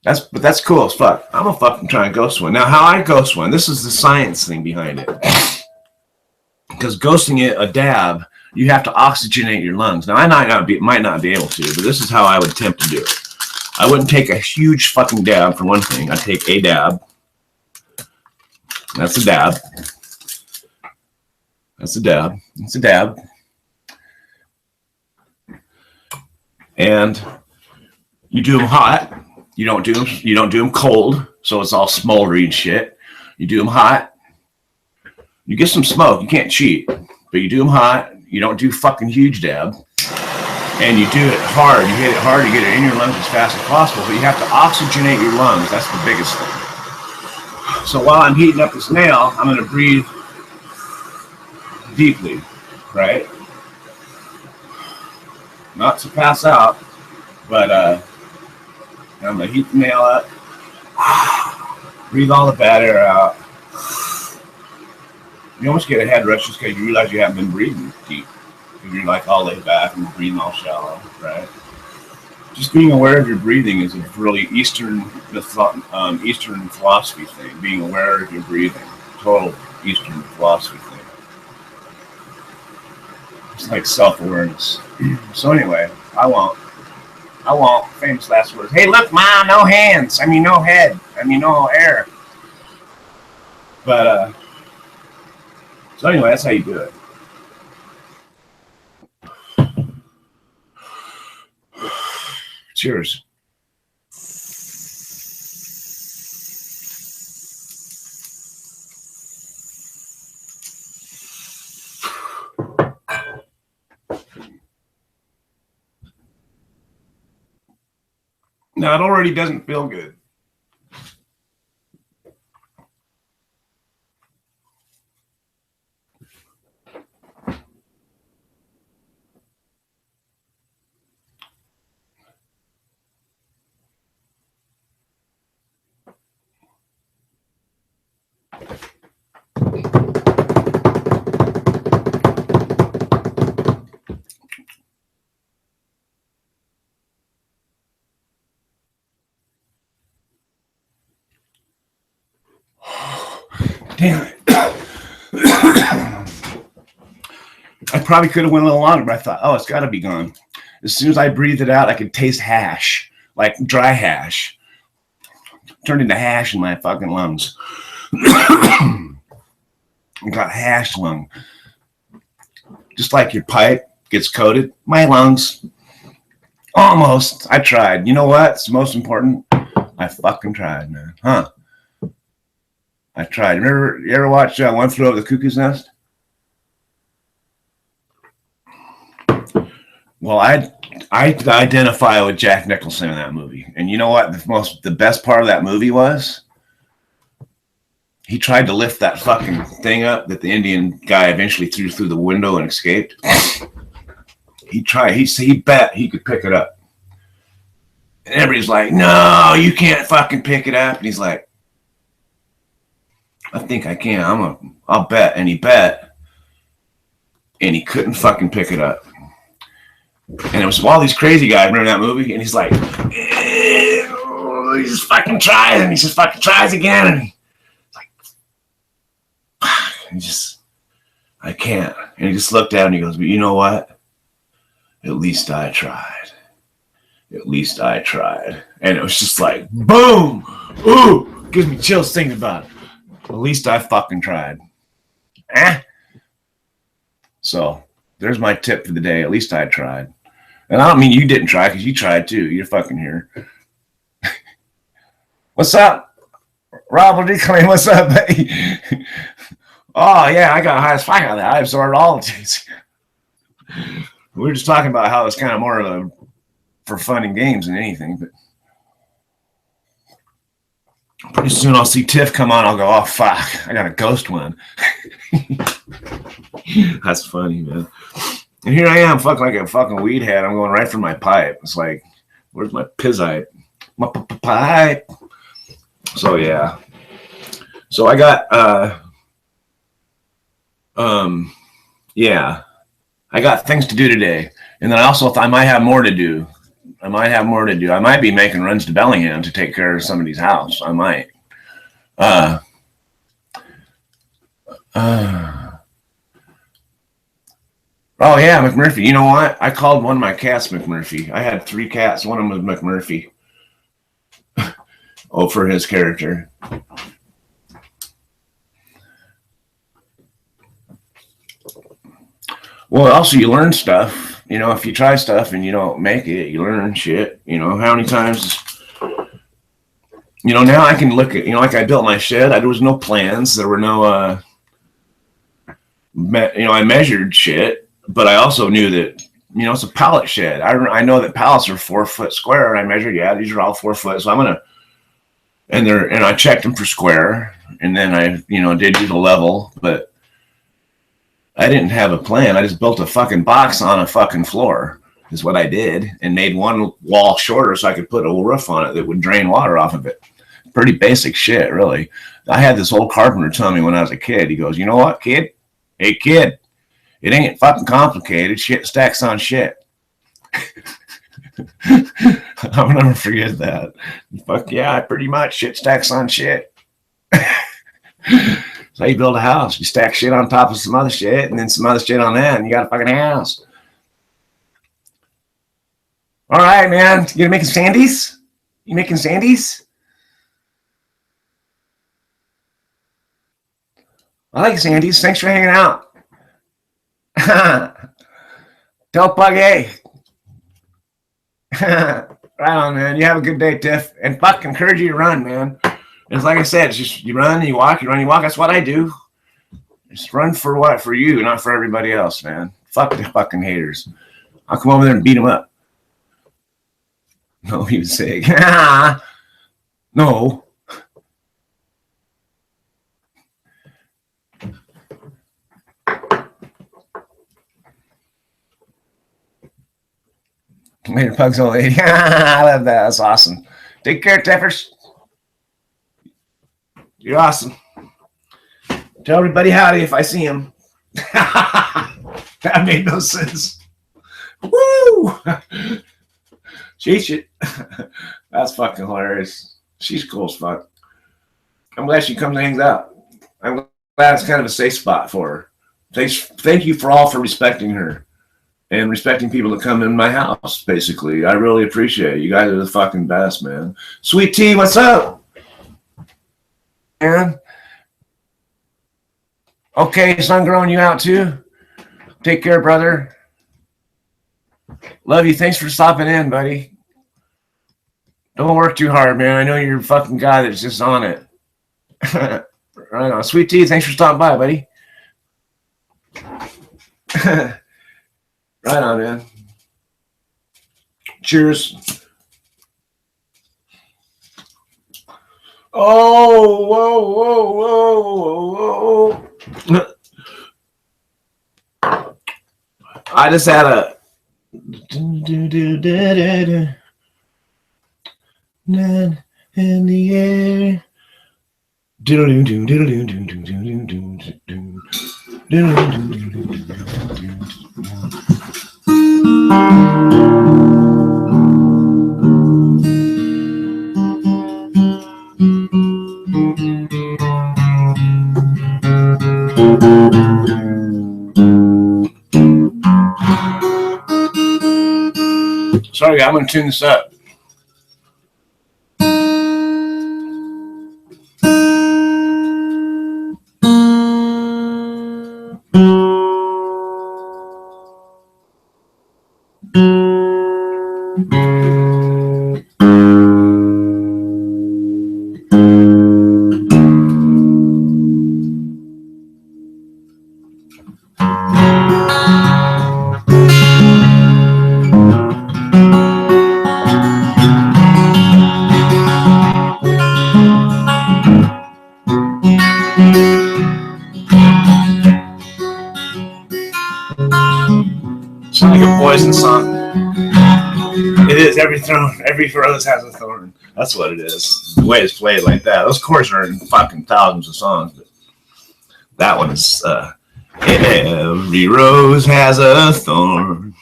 But that's cool as fuck. I'm gonna fucking try and ghost one. Now, how I ghost one, this is the science thing behind it. Because ghosting it, a dab, you have to oxygenate your lungs. Now, I might not be able to, but this is how I would attempt to do it. I wouldn't take a huge fucking dab for one thing. I'd take a dab. That's a dab. That's a dab. It's a dab. And you do them hot. You don't do them cold, so it's all smoldery and shit. You do them hot. You get some smoke. You can't cheat, but you do them hot. You don't do fucking huge dab, and you do it hard. You hit it hard. You get it in your lungs as fast as possible, but you have to oxygenate your lungs. That's the biggest thing. So while I'm heating up this nail, I'm going to breathe deeply, right? Not to pass out, but I'm going to heat the nail up, breathe all the bad air out. You almost get a head rush just because you realize you haven't been breathing deep. You're like all laid back and breathing all shallow, right? Just being aware of your breathing is a really Eastern philosophy thing. Being aware of your breathing, total Eastern philosophy thing. It's like self-awareness. So anyway, I won't. Famous last words. Hey, look, Mom, no hands. I mean, no head. I mean, no air. But, so anyway, that's how you do it. Cheers. No, it already doesn't feel good. Damn it. I probably could have went a little longer, but I thought, oh, it's got to be gone. As soon as I breathed it out, I could taste hash, like dry hash. Turned into hash in my fucking lungs. I got hash lung. Just like your pipe gets coated, my lungs. Almost. I tried. You know what? It's the most important. I fucking tried, man. Huh? I tried. Remember, you ever watch One Flew Over the Cuckoo's Nest? Well, I identify with Jack Nicholson in that movie. And you know what the best part of that movie was? He tried to lift that fucking thing up that the Indian guy eventually threw through the window and escaped. He tried. He bet he could pick it up. And everybody's like, no, you can't fucking pick it up. And he's like, I think I can. I'll bet. And he bet. And he couldn't fucking pick it up. And it was all these crazy guys. Remember that movie? And he's like, he just fucking tries. And he just fucking tries again. And he's like, I can't. And he just looked down and he goes, but you know what? At least I tried. At least I tried. And it was just like, boom. Ooh, gives me chills thinking about it. At least I fucking tried. So there's my tip for the day. At least I tried. And I don't mean you didn't try because you tried too. You're fucking here. What's up? Rob, what's up, buddy? Oh, yeah, I got high as fuck on that. I absorbed all of these. We were just talking about how it's kind of more of a for fun and games than anything. But pretty soon I'll see Tiff come on. I'll go, oh, fuck. I got a ghost one. That's funny, man. And here I am, fucking like a fucking weed head. I'm going right for my pipe. It's like, where's my pizzite? My pipe. So, yeah. So I got, yeah. I got things to do today. And then I might have more to do. I might have more to do. I might be making runs to Bellingham to take care of somebody's house. I might. Oh yeah, McMurphy. You know what? I called one of my cats McMurphy. I had 3 cats. One of them was McMurphy. Oh, for his character. Well, also you learn stuff. You know, if you try stuff and you don't make it, you learn shit. You know, how many times? You know, now I can look at, you know, like I built my shed. There was no plans. There were no, you know, I measured shit, but I also knew that, you know, it's a pallet shed. I know that pallets are 4 foot square, and I measured, yeah, these are all 4 foot. So I'm gonna, and I checked them for square, and then I, you know, did the level, but I didn't have a plan. I just built a fucking box on a fucking floor is what I did, and made one wall shorter so I could put a roof on it that would drain water off of it. Pretty basic shit, really. I had this old carpenter tell me when I was a kid, he goes, you know what, kid? Hey, kid, it ain't fucking complicated. Shit stacks on shit. I'll never forget that. Fuck yeah, pretty much shit stacks on shit. So you build a house, you stack shit on top of some other shit, and then some other shit on that, and you got a fucking house. All right, man. You gonna make sandies? You making sandies? I like sandies. Thanks for hanging out. Tell Pug A. Right on, man. You have a good day, Tiff. And fuck, encourage you to run, man. It's like I said, it's just you run, you walk, you run, you walk. That's what I do. Just run for what? For you, not for everybody else, man. Fuck the fucking haters. I'll come over there and beat them up. No, he was saying, no. Later, Pugs old lady. I love that. That's awesome. Take care, Teffers. You're awesome. Tell everybody howdy if I see him. That made no sense. Woo! She's that's fucking hilarious. She's cool as fuck. I'm glad she comes and hangs out. I'm glad it's kind of a safe spot for her. Thank you for all for respecting her and respecting people that come in my house, basically. I really appreciate it. You guys are the fucking best, man. Sweet Tea, what's up? Man. Okay, sun growing you out too? Take care, brother. Love you. Thanks for stopping in, buddy. Don't work too hard, man. I know you're a fucking guy that's just on it. Right on. Sweet Tea, thanks for stopping by, buddy. Right on, man. Cheers. Oh, whoa. I just had a in the air. Sorry, I'm going to tune this up. It's like a Poison song. It is. Every rose has a thorn. That's what it is. The way it's played like that. Those chords are in fucking thousands of songs, but that one is every rose has a thorn.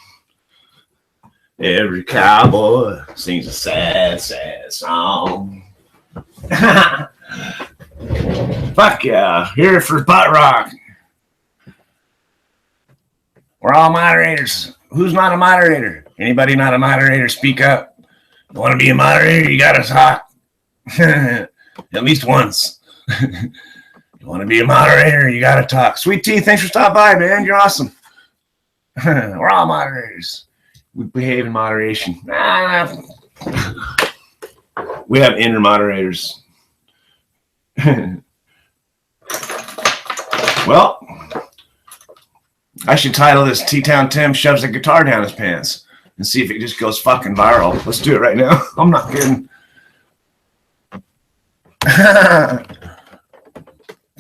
Every cowboy sings a sad, sad song. Fuck yeah. Here for Butt Rock. We're all moderators. Who's not a moderator? Anybody not a moderator, speak up. You want to be a moderator, you got to talk. At least once. You want to be a moderator, you got to talk. Sweet Tea, thanks for stopping by, man. You're awesome. We're all moderators. We behave in moderation. We have inner moderators. Well, I should title this TTown Tim shoves a guitar down his pants and see if it just goes fucking viral. Let's do it right now. I'm not kidding.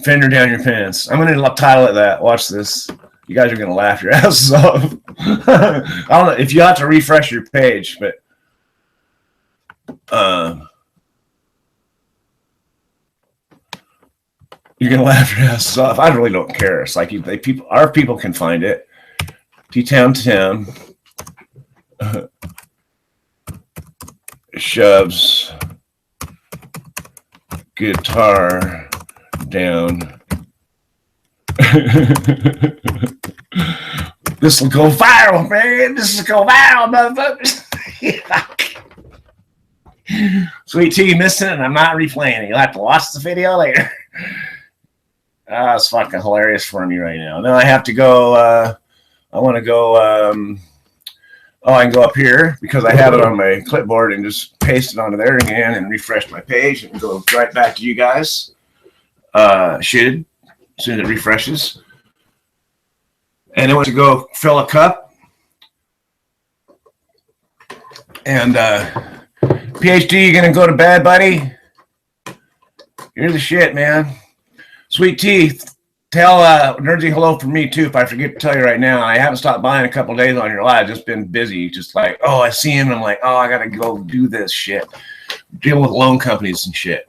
Fender down your pants. I'm going to title it that. Watch this. You guys are going to laugh your asses off. I don't know if you have to refresh your page, but you're going to laugh your asses off. I really don't care. It's like our people can find it. TTown Tim shoves guitar down. This will go viral, man. This will go viral, motherfuckers. Sweet Tea, you missed it, and I'm not replaying it. You'll have to watch the video later. It's fucking hilarious for me right now. Now I have to go. I want to go. I can go up here because I have it on my clipboard and just paste it onto there again and refresh my page and go right back to you guys. Should as soon as it refreshes. And I want to go fill a cup. And PhD, you gonna go to bed, buddy? You're the shit, man. Sweet Tea, tell Nerdsy hello from me too. If I forget to tell you right now, I haven't stopped by in a couple of days on your live. Just been busy. Just like, oh, I see him. And I'm like, oh, I gotta go do this shit. Deal with loan companies and shit.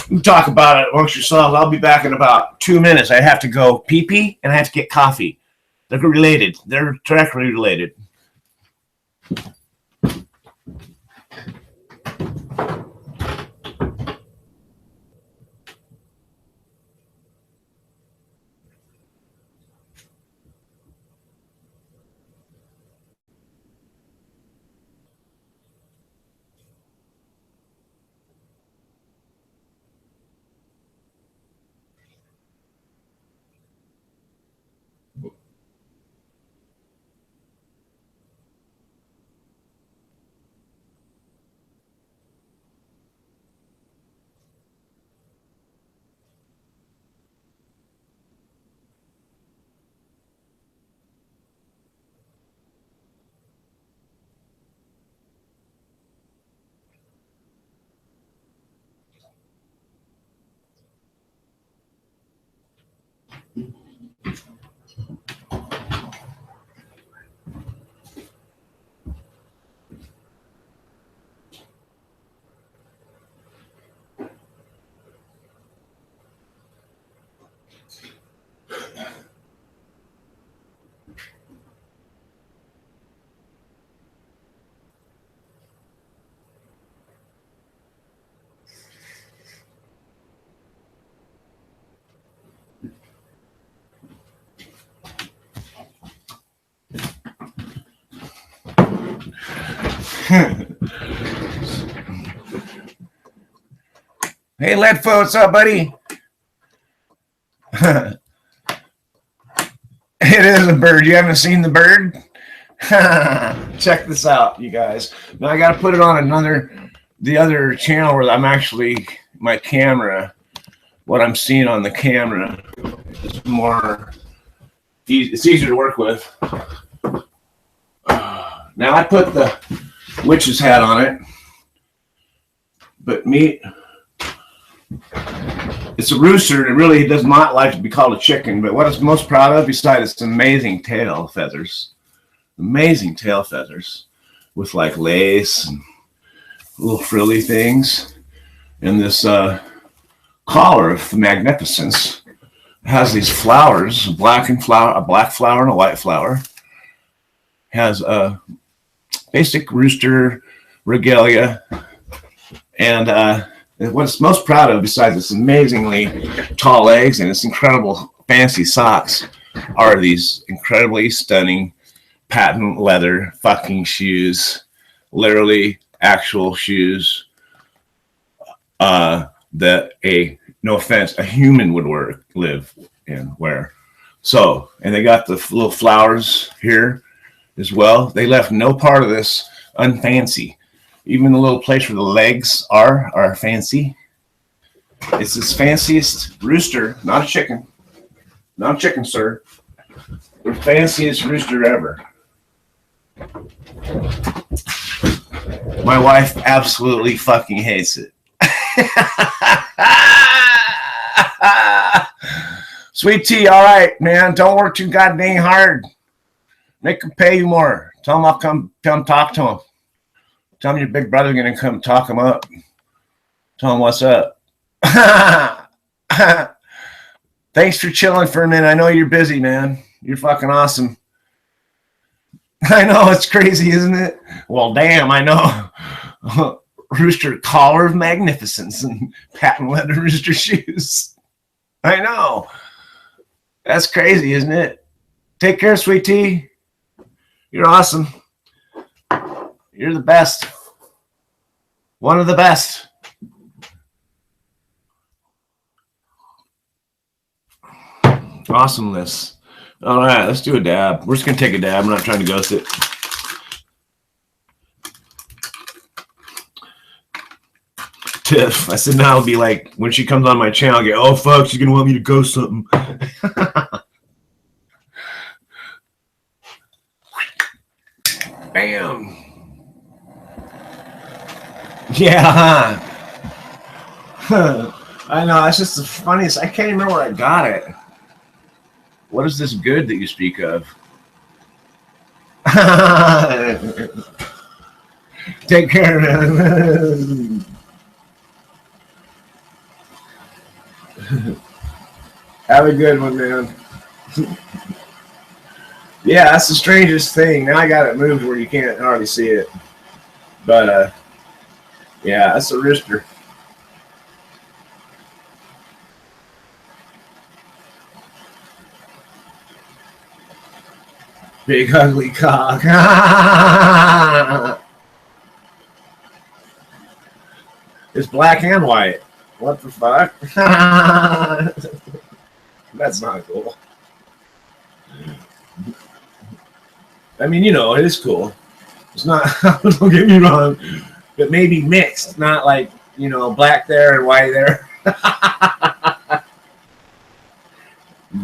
You talk about it amongst yourselves. I'll be back in about 2 minutes. I have to go pee and I have to get coffee. They're related. They're directly related. Hey, Leadfoot, what's up, buddy? It is a bird. You haven't seen the bird? Check this out, you guys. Now I got to put it on the other channel where I'm actually my camera. What I'm seeing on the camera is more. It's easier to work with. Now I put the witch's hat on it, but it's a rooster. It really does not like to be called a chicken, but what it's most proud of, besides its amazing tail feathers, with like lace and little frilly things, and this collar of magnificence. It has these flowers, a black flower and a white flower. Has basic rooster regalia. And what's most proud of, besides its amazingly tall legs and its incredible fancy socks, are these incredibly stunning patent leather fucking shoes. Literally actual shoes that no offense, a human would live and wear. So, and they got the little flowers here as well. They left no part of this unfancy. Even the little place where the legs are fancy. It's his fanciest rooster, not a chicken. Not a chicken, sir. The fanciest rooster ever. My wife absolutely fucking hates it. Sweet tea, all right, man. Don't work too goddamn hard. Make them pay you more. Tell them I'll come talk to them. Tell them your big brother's gonna come talk them up. Tell them what's up. Thanks for chilling for a minute. I know you're busy, man. You're fucking awesome. I know, it's crazy, isn't it? Well, damn, I know. Rooster collar of magnificence and patent leather rooster shoes. I know. That's crazy, isn't it? Take care, sweet tea. You're awesome. You're the best. One of the best. Awesomeness. All right, let's do a dab. We're just going to take a dab. I'm not trying to ghost it. Tiff. I said, now it'll be like when she comes on my channel, I'll get, oh, fuck, she's going to want me to ghost something. Bam. Yeah. I know. It's just the funniest. I can't remember where I got it. What is this good that you speak of? Take care, man. Have a good one, man. Yeah, that's the strangest thing. Now I got it moved where you can't hardly see it. But, yeah, that's a rooster. Big ugly cock. It's black and white. What the fuck? That's not cool. I mean, you know, it is cool. It's not, don't get me wrong, but maybe mixed, not like, you know, black there and white there.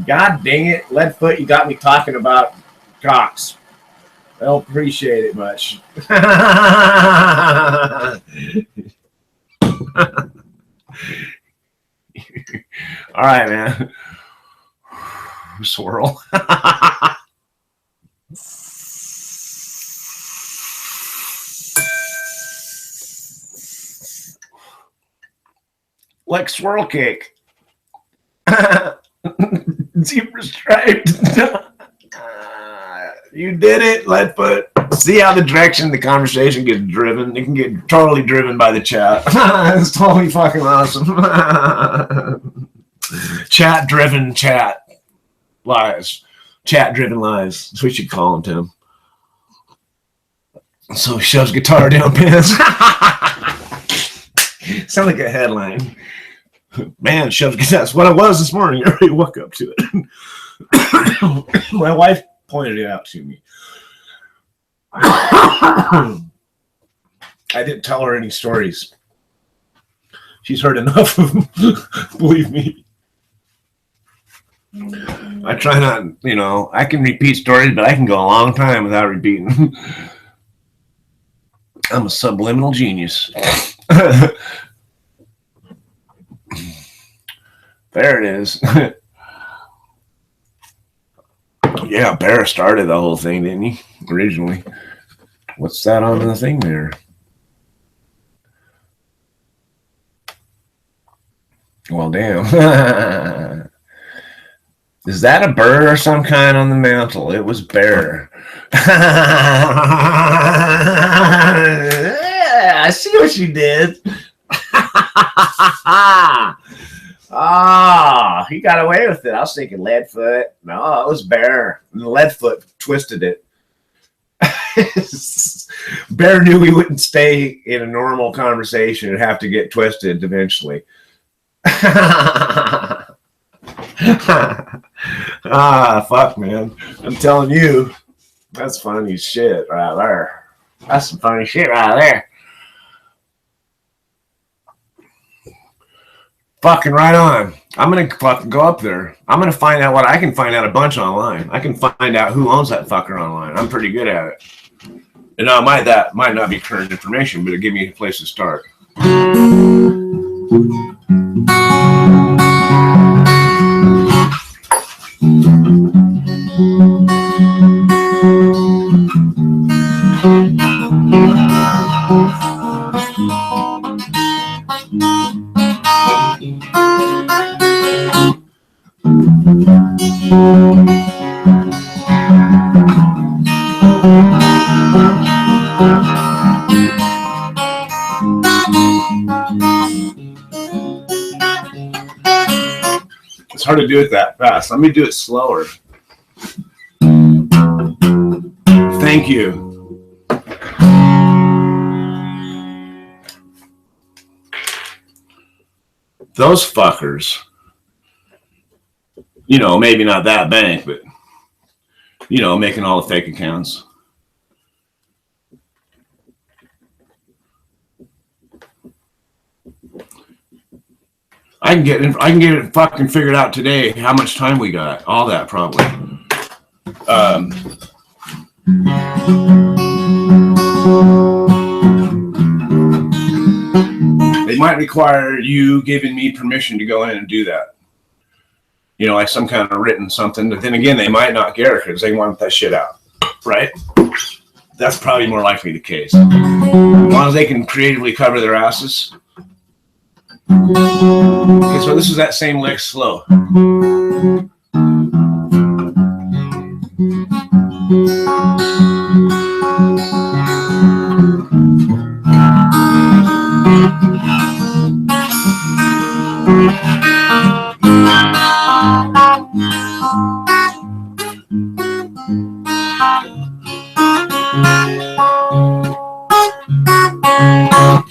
God dang it, Leadfoot, you got me talking about cocks. I don't appreciate it much. All right, man. Swirl. Like swirl cake. Zebra striped. You did it, Leadfoot. See how the direction the conversation gets driven? It can get totally driven by the chat. It's totally fucking awesome. Chat-driven chat. Lies. Chat-driven lies. That's what we should call him, Tim. So he shoves guitar down pants. Sound like a headline. Man, shoves guitar. That's what I was this morning. Everybody woke up to it. My wife pointed it out to me. I didn't tell her any stories. She's heard enough of them. Believe me. I try not, you know, I can repeat stories, but I can go a long time without repeating. I'm a subliminal genius. There it is. Yeah, Bear started the whole thing, didn't he? Originally. What's that on the thing there? Well, damn. Is that a bird or some kind on the mantle? It was bear. I see what you did. Ah, he got away with it. I was thinking Leadfoot. No, it was bear. Leadfoot twisted it. Bear knew we wouldn't stay in a normal conversation and have to get twisted eventually. Fuck, man. I'm telling you, that's funny shit right there. That's some funny shit right there. Fucking right on. I'm gonna fucking go up there. I'm gonna find out what I can find out a bunch online. I can find out who owns that fucker online. I'm pretty good at it. And that might not be current information, but it'll give me a place to start. It's hard to do it that fast. Let me do it slower. Thank you. Those fuckers, you know, maybe not that bank, but, you know, making all the fake accounts. I can get it fucking figured out today. How much time we got? All that probably. They might require you giving me permission to go in and do that. You know, like some kind of written something. But then again, they might not care because they want that shit out, right? That's probably more likely the case. As long as they can creatively cover their asses. Okay, so this is that same lick slow.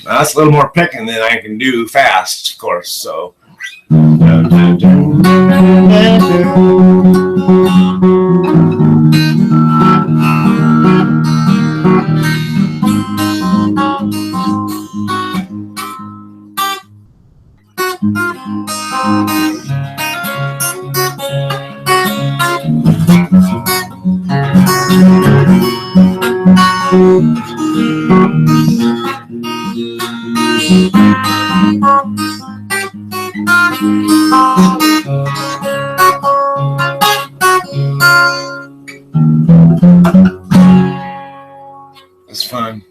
That's a little more picking than I can do fast, of course. So. That's fun.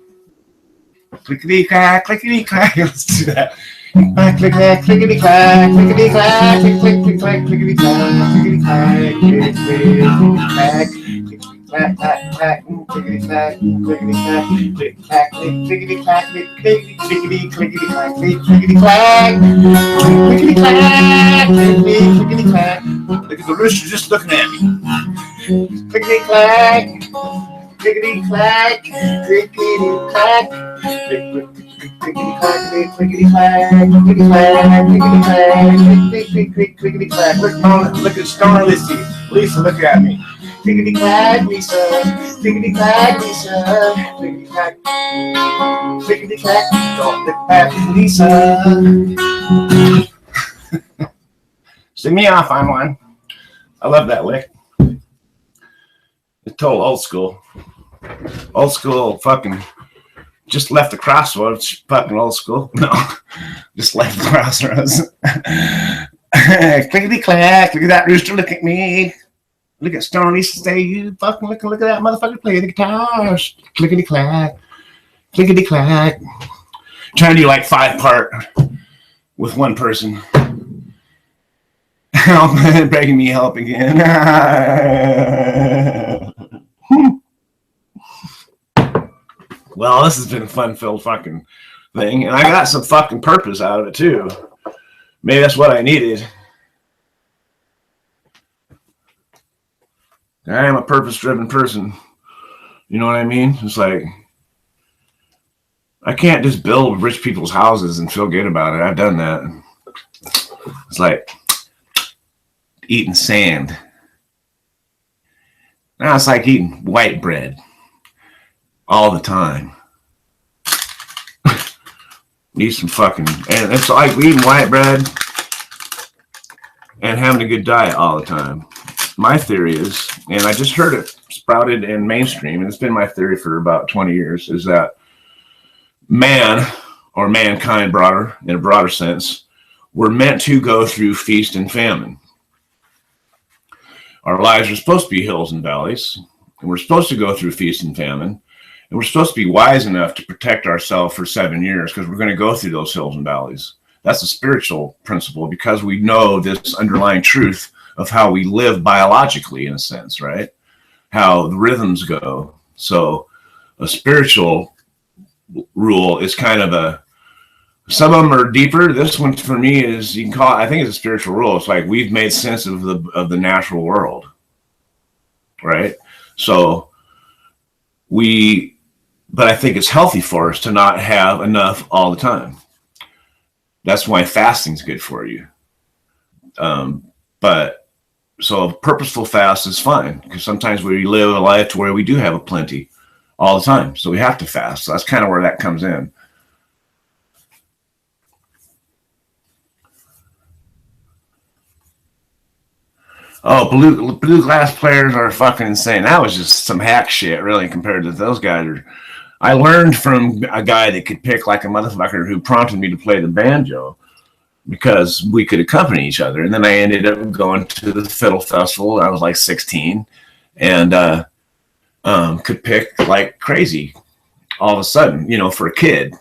Clickety clack, clickety clack. Let's do that. Click clack, clickety clack, clickety clack, click click clack, clickety clack, clickety clack, click clack, clack clack clack, clickety clack, clickety clack, click clack, clickety clack, clickety clickety clickety clack, clickety clack, clickety clack, clickety clack. Look at the rooster just looking at me. Clickety clack. Clickety clack, clickety clack, clickety clack, clickety clack, clickety clack, clickety clack, clickety clack. Look at Star Lisa, look at me. Clickety clack, Lisa, clickety clack, Lisa, clickety clack, clickety clack. Don't look back, Lisa. Sing me off on one. I love that lick. It's total old school. Old school fucking just left the crossroads. Fucking old school. No. Just left the crossroads. Clickety clack. Look at that rooster. Look at me. Look at Stone Lisa say you fucking look at that motherfucker play the guitar. Clickety clack. Clickety clack. Trying to do like 5-part with one person. Help, begging me help again. Well, this has been a fun-filled fucking thing, and I got some fucking purpose out of it too. Maybe that's what I needed. I am a purpose-driven person. You know what I mean? It's like, I can't just build rich people's houses and feel good about it. I've done that. It's like eating sand. Now it's like eating white bread all the time. Need some fucking, and it's like eating white bread and having a good diet all the time. My theory is, and I just heard it sprouted in mainstream, and it's been my theory for about 20 years, is that man, or mankind broader, in a broader sense, we're meant to go through feast and famine. Our lives are supposed to be hills and valleys, and we're supposed to go through feast and famine, and we're supposed to be wise enough to protect ourselves for 7 years because we're going to go through those hills and valleys. That's a spiritual principle because we know this underlying truth of how we live biologically, in a sense, right? How the rhythms go. So a spiritual rule is kind of a, some of them are deeper. This one for me is, you can call it, I think it's a spiritual rule. It's like we've made sense of the natural world, right? So but I think it's healthy for us to not have enough all the time. That's why fasting's good for you. But so a purposeful fast is fine because sometimes we live a life to where we do have a plenty all the time. So we have to fast. So that's kind of where that comes in. Oh, blue glass players are fucking insane. That was just some hack shit, really, compared to those guys. I learned from a guy that could pick like a motherfucker who prompted me to play the banjo because we could accompany each other. And then I ended up going to the fiddle festival. I was like 16 and could pick like crazy all of a sudden, you know, for a kid.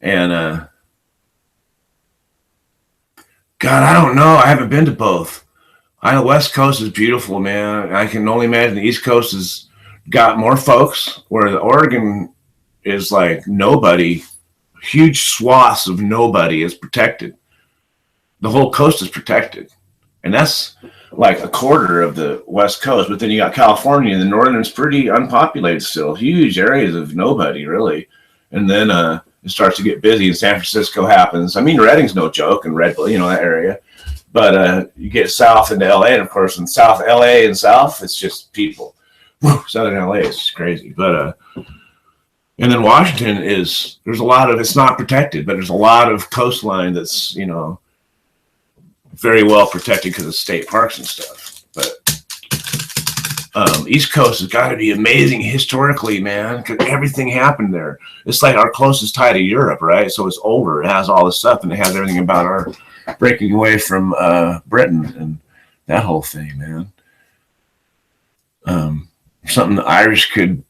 And God, I don't know. I haven't been to both. The West Coast is beautiful, man. I can only imagine the East Coast has got more folks, where the Oregon is like nobody, huge swaths of nobody is protected. The whole coast is protected. And that's like a quarter of the West Coast. But then you got California, and the northern is pretty unpopulated still. Huge areas of nobody, really. And then it starts to get busy, and San Francisco happens. I mean, Redding's no joke, and Red Bull, you know, that area. But you get south into LA, and of course, in South LA and south, it's just people. Southern LA is just crazy. But and then Washington there's a lot of, it's not protected, but there's a lot of coastline that's, you know, very well protected because of state parks and stuff. But East Coast has got to be amazing historically, man, because everything happened there. It's like our closest tie to Europe, right? So it's older. It has all this stuff, and it has everything about our breaking away from Britain and that whole thing, man. Something the Irish could,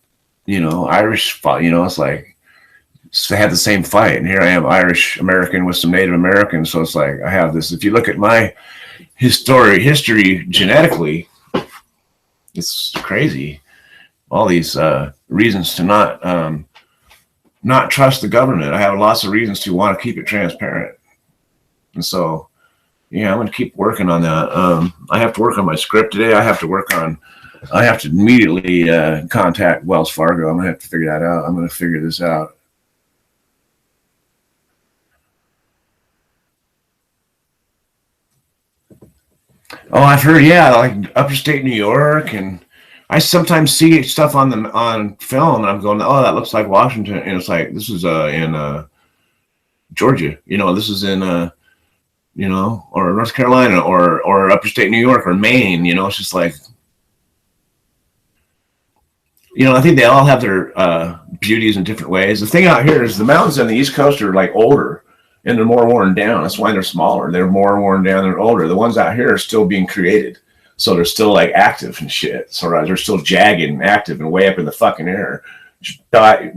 you know, Irish fought, you know, it's like they had the same fight, and here I am, Irish American with some Native Americans. So it's like I have this. If you look at my history genetically, it's crazy. All these reasons to not trust the government. I have lots of reasons to want to keep it transparent. And so, yeah, I'm going to keep working on that. I have to work on my script today. I have to immediately contact Wells Fargo. I'm going to have to figure that out. I'm going to figure this out. Oh, I've heard, yeah, like upstate New York, and I sometimes see stuff on film, and I'm going, oh, that looks like Washington, and it's like, this is in Georgia, you know, this is in you know, or North Carolina, or upstate New York, or Maine, you know. It's just like, you know, I think they all have their beauties in different ways. The thing out here is the mountains on the East Coast are like older, and they're more worn down. That's why they're smaller. They're more worn down, they're older. The ones out here are still being created. So they're still like active and shit. So they're still jagged and active and way up in the fucking air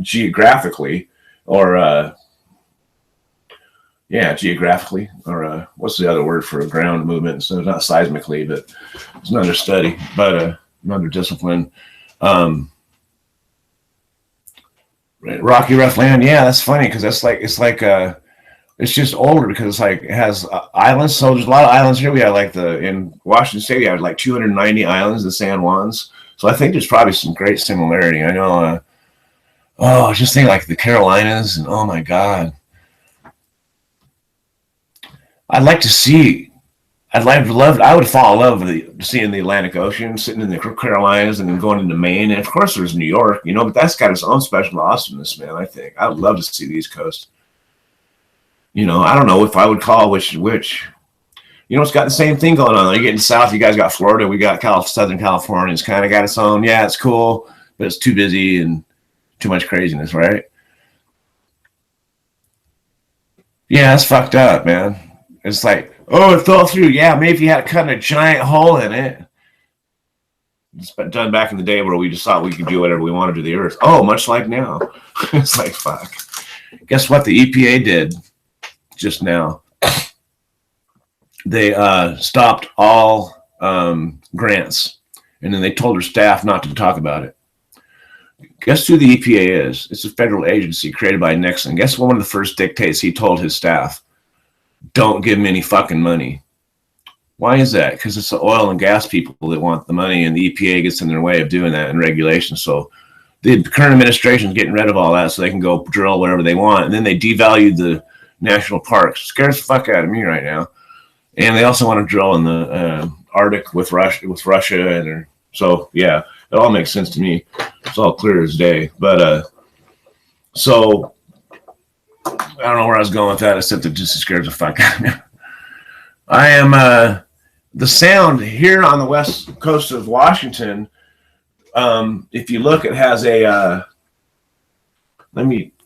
geographically, or Yeah, geographically, or what's the other word for a ground movement? So not seismically, but it's another study, but another discipline. Rocky Rough Land, yeah, that's funny because it's just older because it's like it has islands. So there's a lot of islands here. We have like in Washington State, we have like 290 islands, the San Juans. So I think there's probably some great similarity. I know. Just think like the Carolinas, and oh my God, I'd like to see. I would fall in love with seeing the Atlantic Ocean, sitting in the Carolinas, and then going into Maine, and of course there's New York, but that's got its own special awesomeness, man. I think I would love to see the East Coast. I don't know if I would call which. It's got the same thing going on. You get in the South, you guys got Florida, we got Southern California. It's kind of got its own. Yeah, it's cool, but it's too busy and too much craziness, right? Yeah, it's fucked up, man. It's like, oh, it fell through. Yeah, maybe if you had cut a giant hole in it. It's been done back in the day where we just thought we could do whatever we wanted to the earth. Oh, much like now. It's like, fuck. Guess what the EPA did just now? They stopped all grants, and then they told their staff not to talk about it. Guess who the EPA is? It's a federal agency created by Nixon. Guess what one of the first dictates he told his staff? Don't give them any fucking money. Why is that? Because it's the oil and gas people that want the money, and the EPA gets in their way of doing that in regulations. So the current administration is getting rid of all that so they can go drill wherever they want. And then they devalued the national parks. Scares the fuck out of me right now. And they also want to drill in the Arctic with Russia. And so, yeah, it all makes sense to me. It's all clear as day. But so I don't know where I was going with that, except it just scares the fuck out of me. I am the sound here on the west coast of Washington. If you look, it has a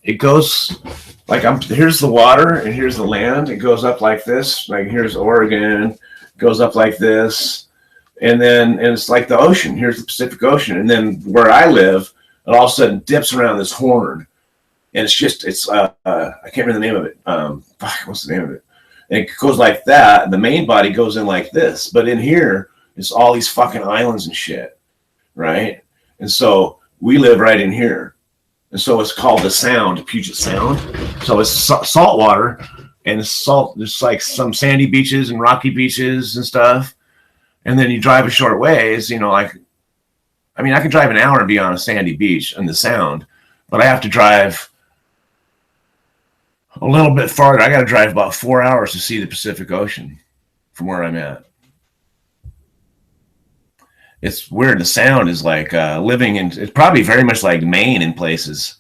it goes like here's the water and here's the land. It goes up like this. Like here's Oregon, goes up like this, and it's like the ocean. Here's the Pacific Ocean, and then where I live, it all of a sudden dips around this horn, and it's I can't remember the name of it. What's the name of it? And it goes like that. The main body goes in like this, but in here it's all these fucking islands and shit, right? And so we live right in here. And so it's called the Sound, Puget Sound. So it's salt water, and it's salt. There's like some sandy beaches and rocky beaches and stuff. And then you drive a short ways, I can drive an hour and be on a sandy beach in the Sound, but I have to drive a little bit farther. I got to drive about 4 hours to see the Pacific Ocean from where I'm at. It's weird. The Sound is like living in, it's probably very much like Maine in places.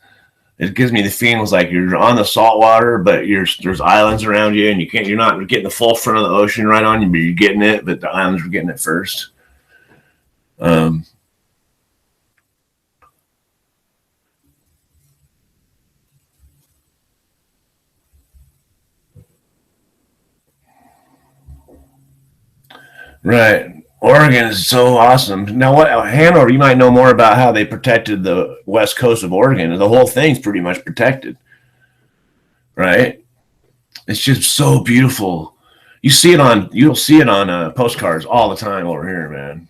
It gives me the feeling like you're on the salt water, but there's islands around you, and you're not getting the full front of the ocean right on you, but you're getting it, but the islands are getting it first. Right. Oregon is so awesome. Now, Hanover, you might know more about how they protected the west coast of Oregon. The whole thing's pretty much protected, right? It's just so beautiful. You'll see it on postcards all the time over here, man.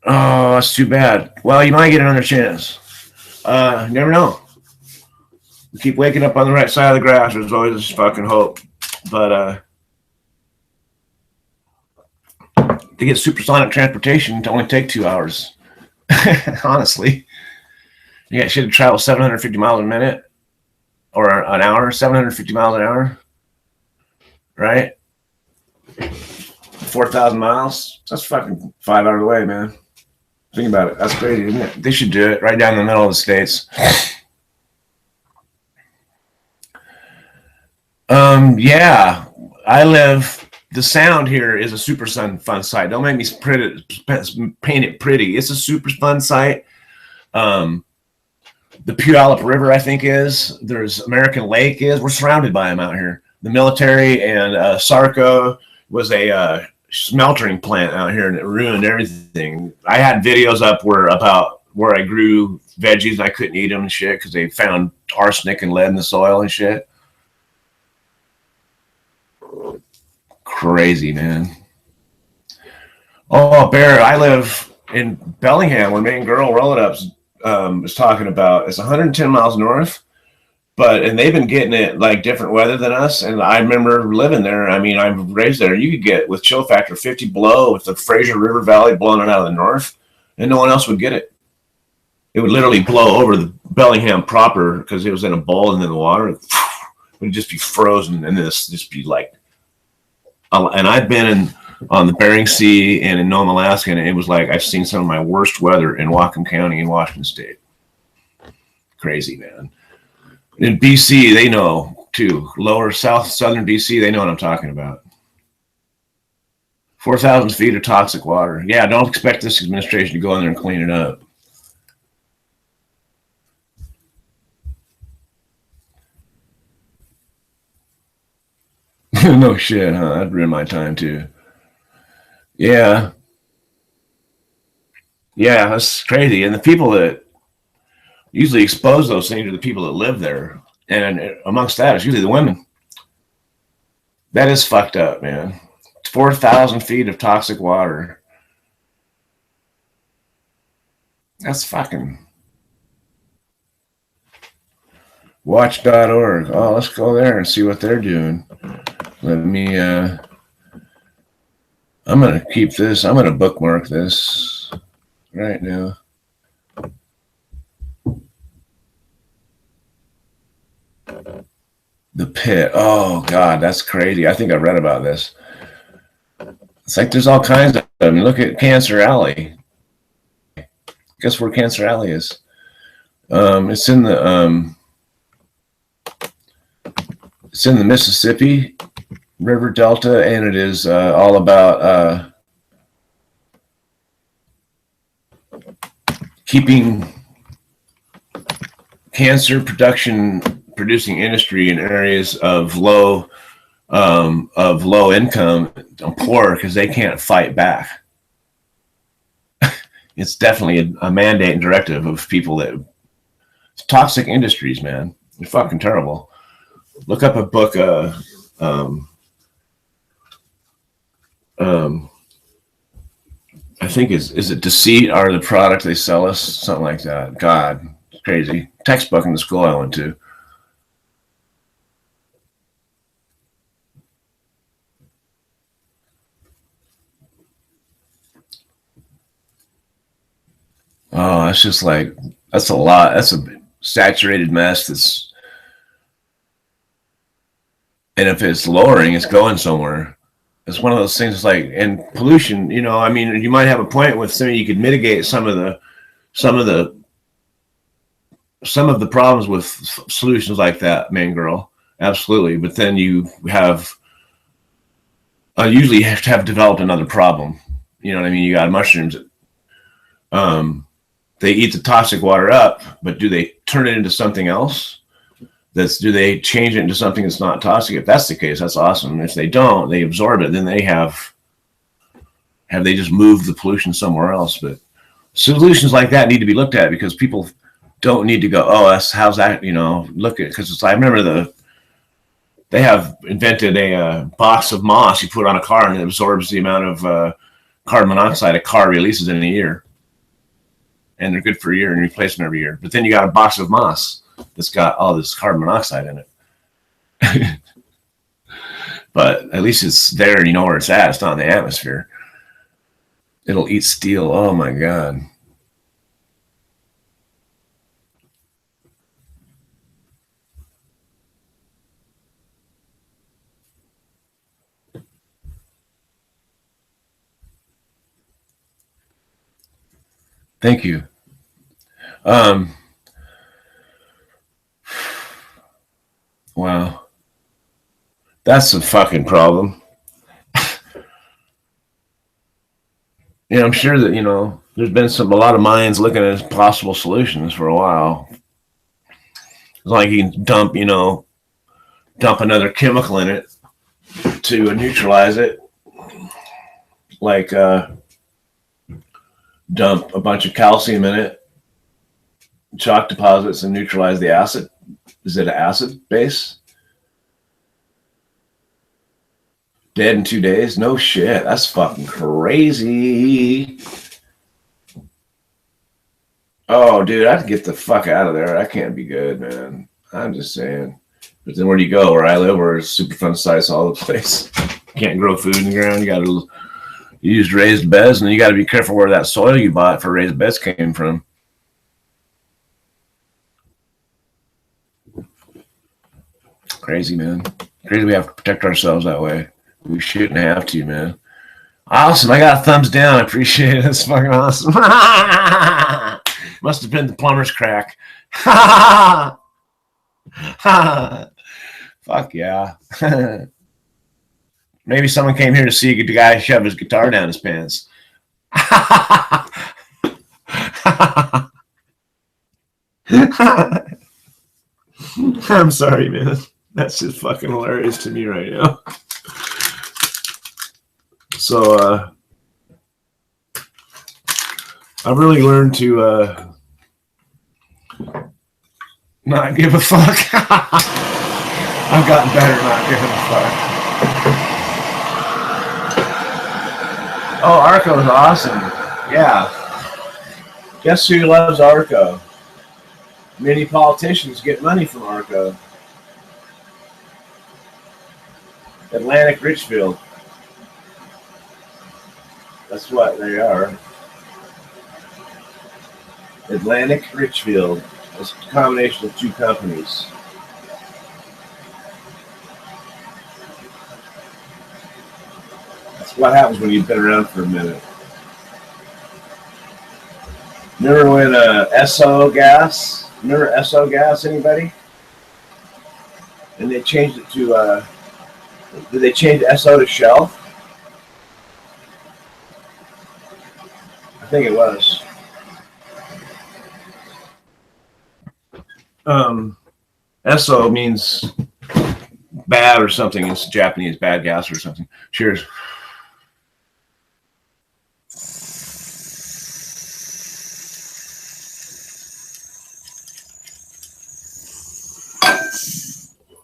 Oh, that's too bad. Well, you might get another chance. You never know. You keep waking up on the right side of the grass. There's always this fucking hope. But to get supersonic transportation to only take 2 hours. Honestly. You should have traveled 750 miles a minute or an hour, 750 miles an hour. Right? 4,000 miles. That's fucking 5 hours away, man. Think about it. That's crazy, isn't it? They should do it right down the middle of the states. Yeah. The Sound here is a super fun site. Don't make me paint it pretty. It's a super fun site. The Puyallup River, I think, is. There's American Lake is. We're surrounded by them out here. The military and Sarco was a smeltering plant out here, and it ruined everything. I had videos up where about where I grew veggies and I couldn't eat them and shit because they found arsenic and lead in the soil and shit. Crazy, man. Oh, Bear, I live in Bellingham where Main Girl Roll It Ups was talking about. It's 110 miles north, and they've been getting it like different weather than us. And I remember living there. I mean, I'm raised there. You could get with chill factor 50 below with the Fraser River Valley blowing it out of the north, and no one else would get it. It would literally blow over the Bellingham proper because it was in a bowl, and then the water would just be frozen, and this just be like. And I've been on the Bering Sea and in Nome, Alaska, and it was like I've seen some of my worst weather in Whatcom County in Washington State. Crazy, man. In BC, they know too. Lower southern BC, they know what I'm talking about. 4,000 feet of toxic water. Yeah, don't expect this administration to go in there and clean it up. No shit, huh? That'd ruin my time too. Yeah. Yeah, that's crazy. And the people that usually expose those things are the people that live there. And amongst that, it's usually the women. That is fucked up, man. 4,000 feet of toxic water. That's fucking. Watch.org. Oh, let's go there and see what they're doing. Let me, I'm going to keep this. I'm going to bookmark this right now. The pit. Oh, God, that's crazy. I think I read about this. It's like there's all kinds of them. Look at Cancer Alley. Guess where Cancer Alley is? It's in the Mississippi River Delta, and it is all about keeping cancer producing industry in areas of low income, poor, because they can't fight back. It's definitely a mandate and directive of people that it's toxic industries, man. They're fucking terrible. Look up a book. I think is it Deceit Are the Product They Sell Us? Something like that. God, it's crazy. Textbook in the school I went to. Oh, that's just like, that's a lot. That's a saturated mess. And if it's lowering, it's going somewhere. It's one of those things. It's like, and pollution, I mean, you might have a point with something you could mitigate some of the problems with solutions like that, man, girl. Absolutely. But then you have, usually have to have developed another problem. You know what I mean? You got mushrooms. They eat the toxic water up, but do they turn it into something else? Do they change it into something that's not toxic? If that's the case, that's awesome. If they don't, they absorb it. Then they have they just moved the pollution somewhere else? But solutions like that need to be looked at because people don't need to go, oh, how's that? Look at, because I remember they have invented a box of moss you put on a car and it absorbs the amount of carbon monoxide a car releases in a year. And they're good for a year and you replace them every year. But then you got a box of moss that's got all this carbon monoxide in it. But at least it's there and you know where it's at. It's not in the atmosphere. It'll eat steel. Oh my God. Thank you. Wow. That's a fucking problem. I'm sure that, there's been a lot of minds looking at possible solutions for a while. It's like you can dump another chemical in it to neutralize it. Like, dump a bunch of calcium in it chalk deposits and neutralize the acid. Is it an acid base? Dead in 2 days? No shit. That's fucking crazy. Oh, dude, I'd get the fuck out of there. That can't be good, man. I'm just saying. But then where do you go? Where I live, where it's super fun sites all the place. Can't grow food in the ground. You got to use raised beds, and you got to be careful where that soil you bought for raised beds came from. Crazy, man. Crazy we have to protect ourselves that way. We shouldn't have to, man. Awesome. I got a thumbs down. I appreciate it. It's fucking awesome. Must have been the plumber's crack. Fuck yeah. Maybe someone came here to see the guy shove his guitar down his pants. I'm sorry, man. That's just fucking hilarious to me right now. So, I've really learned to not give a fuck. I've gotten better at not giving a fuck. Oh, Arco is awesome. Yeah. Guess who loves Arco? Many politicians get money from Arco. Atlantic Richfield. That's what they are. Atlantic Richfield. It's a combination of two companies. That's what happens when you've been around for a minute. Remember when SO gas? Remember SO gas, anybody? And they changed it to, did they change SO to Shell? I think it was. SO means bad or something. It's Japanese, bad gas or something. Cheers.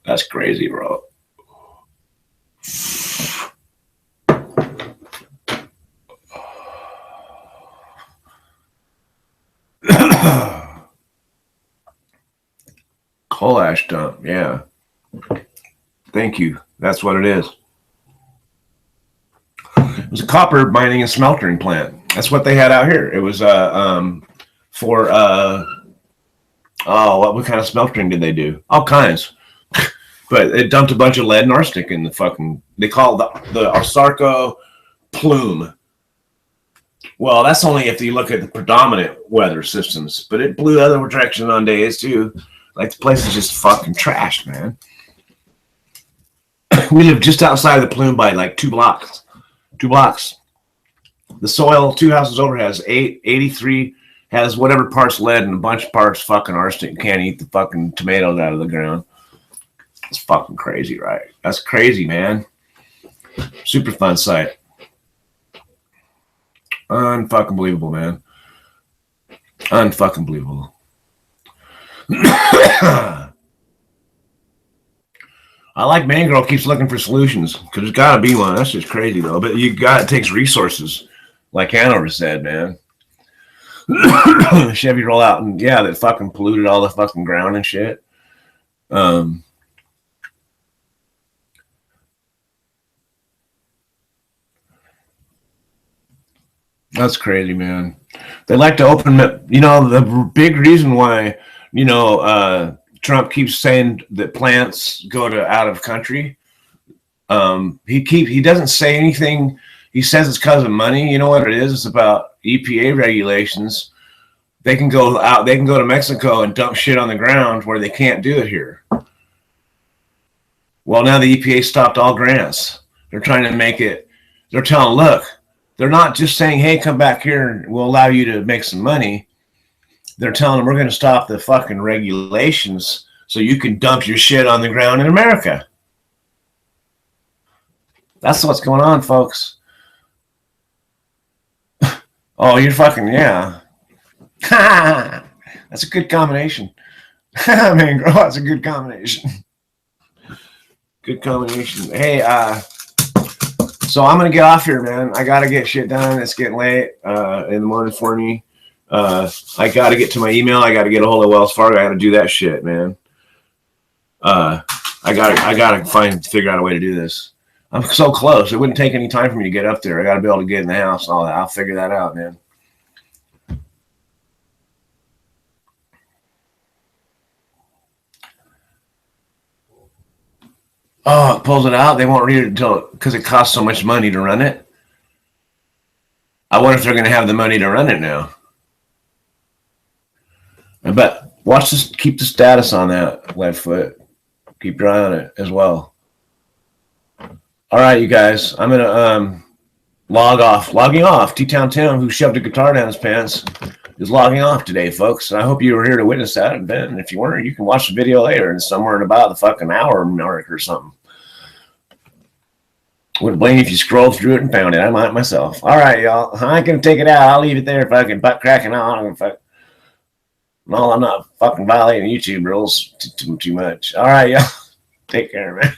That's crazy, bro. Coal ash dump, yeah. Thank you. That's what it is. It was a copper mining and smelting plant. That's what they had out here. It was for what kind of smelting did they do? All kinds. But it dumped a bunch of lead and arsenic in the fucking, they call the Arsarco plume. Well, that's only if you look at the predominant weather systems, but it blew other directions on days too. Like the place is just fucking trashed, man. We live just outside of the plume by like 2 blocks. 2 blocks. The soil 2 houses over has 83, has whatever parts lead and a bunch of parts fucking arsenic. You can't eat the fucking tomatoes out of the ground. It's fucking crazy, right? That's crazy, man. Super fun site. Unfucking believable, man. Unfucking believable. I like Man Girl keeps looking for solutions because there's got to be one. That's just crazy though. But it takes resources, like Hanover said, man. Chevy roll out and yeah, that fucking polluted all the fucking ground and shit. That's crazy, man. They like to open, the big reason why, Trump keeps saying that plants go to out of country. He doesn't say anything. He says it's because of money. You know what it is? It's about EPA regulations. They can go out. They can go to Mexico and dump shit on the ground where they can't do it here. Well, now the EPA stopped all grants. They're trying to make it. They're telling, look, they're not just saying, hey, come back here and we'll allow you to make some money. They're telling them we're going to stop the fucking regulations so you can dump your shit on the ground in America. That's what's going on, folks. Oh, you're fucking, yeah. That's a good combination. Man, girl, that's a good combination. Good combination. Hey, so I'm gonna get off here, man. I gotta get shit done. It's getting late in the morning for me. I gotta get to my email. I gotta get a hold of Wells Fargo. I gotta do that shit, man. I gotta figure out a way to do this. I'm so close. It wouldn't take any time for me to get up there. I gotta be able to get in the house and all that. I'll figure that out, man. Oh, it pulls it out. They won't read it until because it costs so much money to run it. I wonder if they're going to have the money to run it now. But watch this. Keep the status on that Leadfoot. Keep your eye on it as well. All right, you guys. I'm gonna logging off. TTown Tim, who shoved a guitar down his pants, is logging off today, folks. And I hope you were here to witness that. And Ben, if you weren't, you can watch the video later and somewhere in about the fucking hour mark or something. Wouldn't blame you if you scrolled through it and found it. I might myself. All right, y'all. I ain't gonna take it out. I'll leave it there fucking butt cracking on. No, I'm not fucking violating YouTube rules too much. All right, y'all. Take care, man.